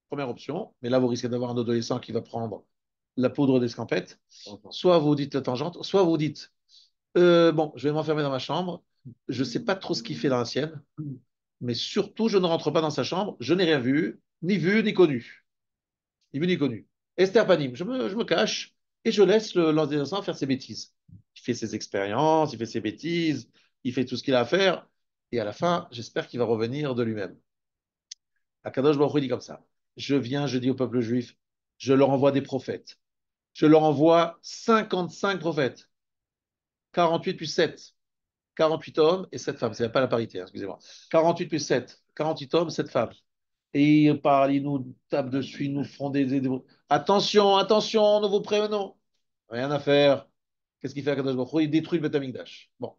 Première option, mais là, vous risquez d'avoir un adolescent qui va prendre la poudre d'escampette. Soit vous dites la tangente, soit vous dites, bon, je vais m'enfermer dans ma chambre, je ne sais pas trop ce qu'il fait dans la sienne, mais surtout, je ne rentre pas dans sa chambre, je n'ai rien vu, ni connu. Ni vu, ni connu. Esther Panim, je me cache et je laisse l'adolescent faire ses bêtises. Il fait ses expériences, il fait ses bêtises, il fait tout ce qu'il a à faire, et à la fin, j'espère qu'il va revenir de lui-même. Akadosh Baruch Hu dit comme ça. Je viens, je dis au peuple juif, je leur envoie des prophètes. Je leur envoie 55 prophètes. 48 plus 7. 48 hommes et 7 femmes. C'est pas la parité, hein, excusez-moi. 48 plus 7. 48 hommes, 7 femmes. Et ils parlent, ils nous tapent dessus, ils nous font Attention, attention, nous vous prévenons. Rien à faire. Qu'est-ce qu'il fait à Kadosh Baruch Hu? Il détruit le Beth Amikdash. Bon.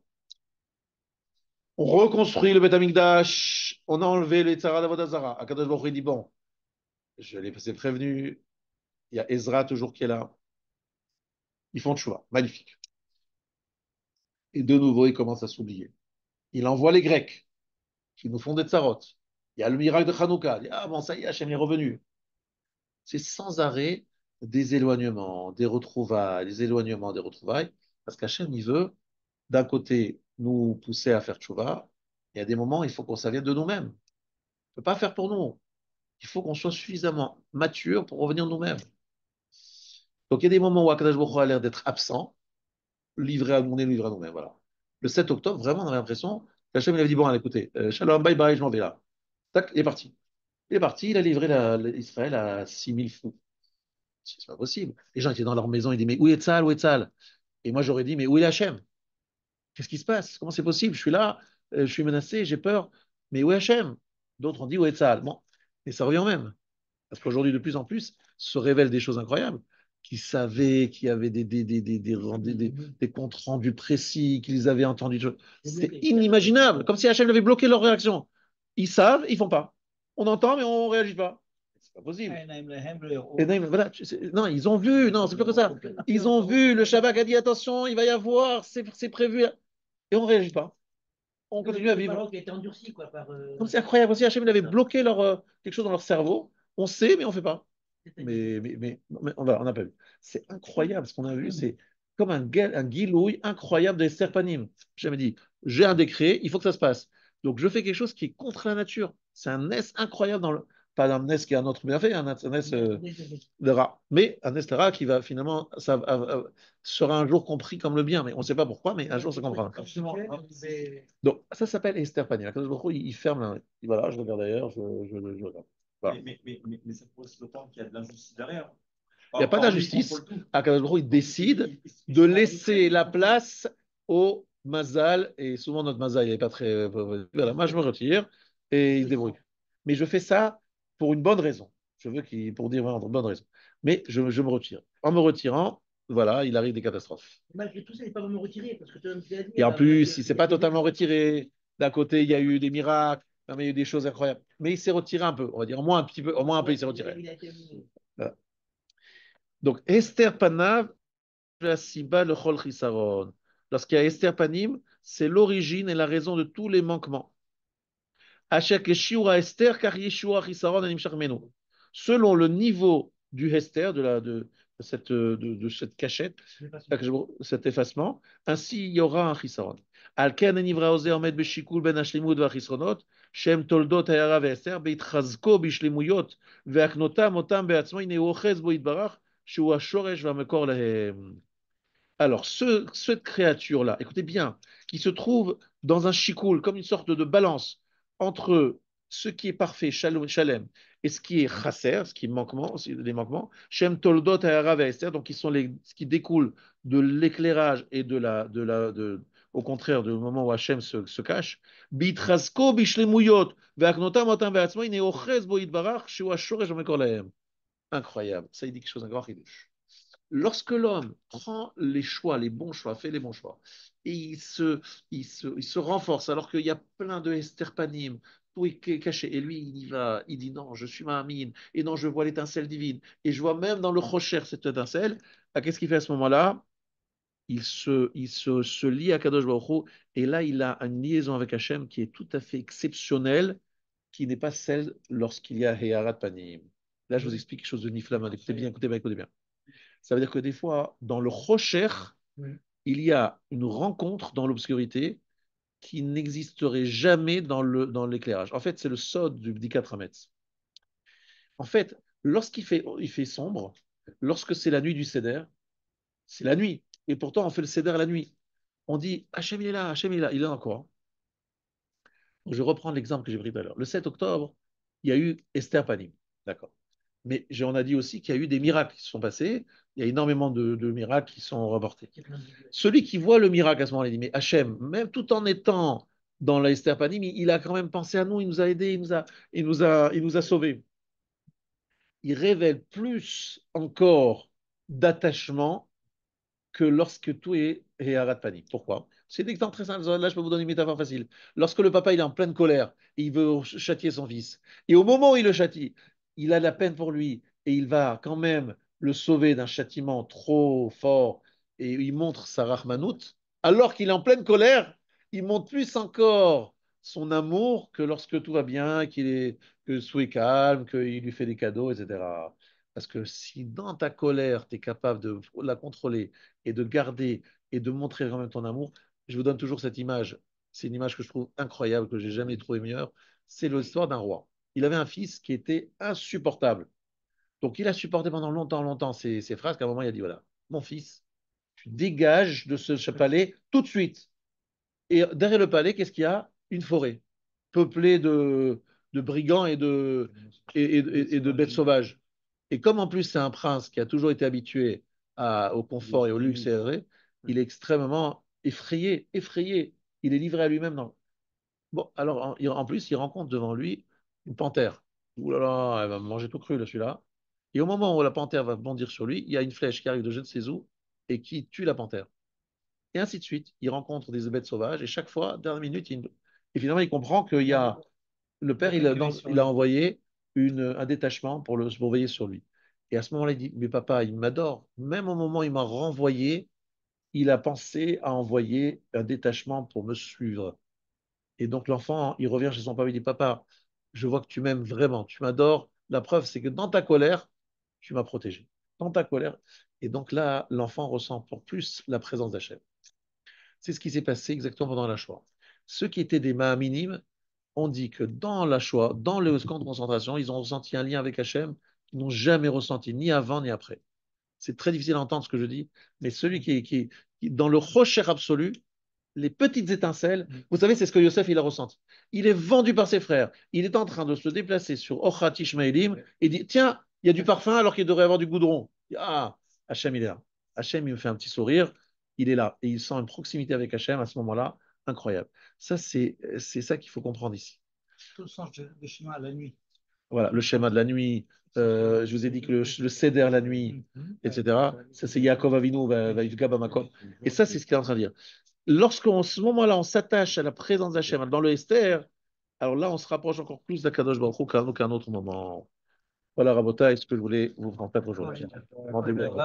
On reconstruit le Beth Amikdash. On a enlevé les Tzara d'Avodazara. Akadosh Baruch Hu dit bon, je les ai prévenus. Il y a Ezra toujours qui est là. Ils font tchouva. Magnifique. Et de nouveau, ils commencent à s'oublier. Il envoie les Grecs qui nous font des tsarot. Il y a le miracle de Hanouka. Il dit, ah bon, ça y est, Hachem est revenu. C'est sans arrêt des éloignements, des retrouvailles, des éloignements, des retrouvailles, parce qu'Hachem, il veut, d'un côté, nous pousser à faire tchouva, et à des moments, il faut qu'on s'avienne de nous-mêmes. On ne peut pas faire pour nous. Il faut qu'on soit suffisamment mature pour revenir nous-mêmes. Donc, il y a des moments où Akadosh Baruch Hu a l'air d'être absent, livré à nous, livré à nous-mêmes. Voilà. Le 7 octobre, vraiment, on avait l'impression qu'Hachem, il avait dit, bon, allez, écoutez, shalom, bye bye, je m'en vais là. Tac, il est parti. Il est parti, il a livré Israël à 6000 fous. C'est pas possible. Les gens étaient dans leur maison, ils disaient, mais où est Tzal, où est Tzal? Et moi, j'aurais dit, mais où est Hachem? Qu'est-ce qui se passe? Comment c'est possible? Je suis là, je suis menacé, j'ai peur, mais où est Hachem? D'autres ont dit, où est Tzal? Bon, et ça revient au même. Parce qu'aujourd'hui, de plus en plus, se révèlent des choses incroyables, qui savaient, qui avaient des comptes rendus précis, qu'ils avaient entendu. C'est inimaginable, comme si Hachem avait bloqué leur réaction. Ils savent, ils font pas. On entend, mais on réagit pas. C'est pas possible. Voilà, non, ils ont vu, non, c'est plus que ça. Ils ont vu, le Shabbat a dit attention, il va y avoir, c'est prévu, et on ne réagit pas. On continue à vivre.
Qui a été endurci, quoi, par.
C'est incroyable. Si Hachem avait bloqué quelque chose dans leur cerveau, on sait, mais on ne fait pas. Mais on n'a pas vu. C'est incroyable ce qu'on a vu. C'est comme un guilouille incroyable d'Esther Panim. J'ai jamais dit, j'ai un décret, il faut que ça se passe. Donc je fais quelque chose qui est contre la nature. C'est un S incroyable dans le. Pas un S qui est un autre bienfait, un S de rat. Mais un S de rat qui va finalement, sera un jour compris comme le bien. Mais on ne sait pas pourquoi, mais un jour ça comprendra. Donc ça s'appelle Esther Panim. Il ferme. Voilà, je regarde d'ailleurs, je regarde. Voilà.
Mais ça pose d'autant qu'il y a de l'injustice derrière.
Il n'y a pas d'injustice. Akadosh Baruch Hu, il décide de laisser la place au Mazal, et souvent notre Mazal, il n'est pas très. Voilà, moi, je me retire et il se débrouille. Mais je fais ça pour une bonne raison. Je veux pour dire vraiment une bonne raison. Mais je me retire. En me retirant, voilà, il arrive des catastrophes.
Malgré tout ça, il n'est pas vraiment retiré. Parce que tu as dit,
et en plus, il ne s'est pas totalement retiré. D'un côté, il y a eu des miracles, il y a eu des choses incroyables. Mais il s'est retiré un peu, on va dire. Au moins un petit peu, au moins un peu, il s'est retiré. Voilà. Donc, Esther Panav, la Siba, le Chol Chisaron. Lorsqu'il y a Esther Panim, c'est l'origine et la raison de tous les manquements. Esther, car Chisaron Animshach Menu. Selon le niveau du Esther, de cette cachette, cet effacement, ainsi il y aura un Chisaron. Alken Enivra Ose Omed Beshikul Ben Hashlimut Vachisronot, Shem Toldot Hayara Ve'Esther, Beitchazko Bishlemuyot, Ve'aknotam Otam Be'atzmo, Ine Ochez Bo Yitbarach, Shua Shoresh Va'mekor Lehem. Alors, cette créature-là, écoutez bien, qui se trouve dans un shikoul, comme une sorte de balance entre ce qui est parfait, shalem, et ce qui est chasser, ce qui est manquement, les manquements, Shem Toldot Ha'ara Ve'Esther, donc qui sont ce qui découle de l'éclairage et au contraire, du moment où Hachem se cache, Bitrasko Bishlemuyot, Ve'aknotam Otam Ve'atzmo, Ine Ochez Bo Yitbarach, Shua Shoresh Va'mekor Lehem. Incroyable, ça il dit quelque chose d'incroyable. Lorsque l'homme prend les choix, les bons choix, fait les bons choix, et il se renforce, alors qu'il y a plein de esterpanim, tout est caché, et lui, il y va, il dit non, je suis ma amine, et non, je vois l'étincelle divine, et je vois même dans le rocher cette étincelle, qu'est-ce qu'il fait à ce moment-là? Il se lie à Kadosh Baruch Hu, et là, il a une liaison avec Hachem qui est tout à fait exceptionnelle, qui n'est pas celle lorsqu'il y a Heharat Panim. Là, je vous explique quelque chose de niflam. Écoutez bien, écoutez bien, écoutez bien. Ça veut dire que des fois, dans le rocher, il y a une rencontre dans l'obscurité qui n'existerait jamais dans l'éclairage. En fait, c'est le sod du Bdikat Hametz. En fait, il fait sombre, lorsque c'est la nuit du Seder, c'est la nuit. Et pourtant, on fait le Seder la nuit. On dit Hachem, il est là, Hachem, il est là. Il est là encore. Je reprends l'exemple que j'ai pris tout à l'heure. Le 7 octobre, il y a eu Esther Panim. D'accord. Mais on a dit aussi qu'il y a eu des miracles qui se sont passés. Il y a énormément de miracles qui sont rapportés. Celui qui voit le miracle à ce moment-là, il dit, mais Hachem, même tout en étant dans la Esther Panim, il a quand même pensé à nous, il nous a aidés, il nous a sauvés. Il révèle plus encore d'attachement que lorsque tout est Heharat Panim. Pourquoi? C'est des exemples très simples. Là, je peux vous donner une métaphore facile. Lorsque le papa il est en pleine colère et il veut châtier son fils, et au moment où il le châtie, il a la peine pour lui et il va quand même le sauver d'un châtiment trop fort et il montre sa rahmanout, alors qu'il est en pleine colère, il montre plus encore son amour que lorsque tout va bien, que tout est calme, qu'il lui fait des cadeaux, etc. Parce que si dans ta colère, tu es capable de la contrôler et de garder et de montrer quand même ton amour, je vous donne toujours cette image. C'est une image que je trouve incroyable, que j'ai jamais trouvé meilleure. C'est l'histoire d'un roi. Il avait un fils qui était insupportable. Donc il a supporté pendant longtemps, longtemps ces phrases qu'à un moment il a dit, voilà, mon fils, tu dégages de ce palais tout de suite. Et derrière le palais, qu'est-ce qu'il y a? Une forêt peuplée de brigands et de bêtes sauvages. Et comme en plus c'est un prince qui a toujours été habitué au confort et au luxe, il est extrêmement effrayé. Il est livré à lui-même. Bon, alors en plus, il rencontre devant lui une panthère. Ouh là là, elle va me manger tout cru, là, celui-là. Et au moment où la panthère va bondir sur lui, il y a une flèche qui arrive de je ne sais où et qui tue la panthère. Et ainsi de suite. Il rencontre des bêtes sauvages et chaque fois, dernière minute, et finalement, il comprend qu'il y a le père, il a envoyé un détachement pour le surveiller sur lui. Et à ce moment-là, il dit, mais papa, il m'adore. Même au moment où il m'a renvoyé, il a pensé à envoyer un détachement pour me suivre. Et donc l'enfant, il revient chez son papa, il dit, papa, je vois que tu m'aimes vraiment, tu m'adores. La preuve, c'est que dans ta colère, tu m'as protégé. Dans ta colère. Et donc là, l'enfant ressent pour plus la présence d'Hachem. C'est ce qui s'est passé exactement pendant la Shoah. Ceux qui étaient des mains minimes ont dit que dans la Shoah, dans le camp de concentration, ils ont ressenti un lien avec Hachem qu'ils n'ont jamais ressenti, ni avant ni après. C'est très difficile à entendre ce que je dis, mais celui qui dans le rocher absolu, les petites étincelles, vous savez, c'est ce que Yosef il a ressenti. Il est vendu par ses frères. Il est en train de se déplacer sur Ochat Ishmaelim et dit, tiens, il y a du parfum alors qu'il devrait y avoir du goudron. Ah, Hachem, il est là. Hachem, il me fait un petit sourire. Il est là. Et il sent une proximité avec Hachem à ce moment-là, incroyable. Ça, c'est ça qu'il faut comprendre ici.
Tout le sens de schéma la nuit.
Voilà, le schéma de la nuit. Je vous ai dit que le céder la nuit, etc. Ça, c'est Yaakov Avinu, Vaïdga Bamakom. Et ça, c'est ce qu'il est en train de dire. Lorsqu'en ce moment-là, on s'attache à la présence d'Hachem dans le Esther, alors là, on se rapproche encore plus d'Akadosh Baruch Hu qu'à un autre moment. Voilà, Rabota, est ce que je voulais vous transmettre aujourd'hui. Rendez-vous.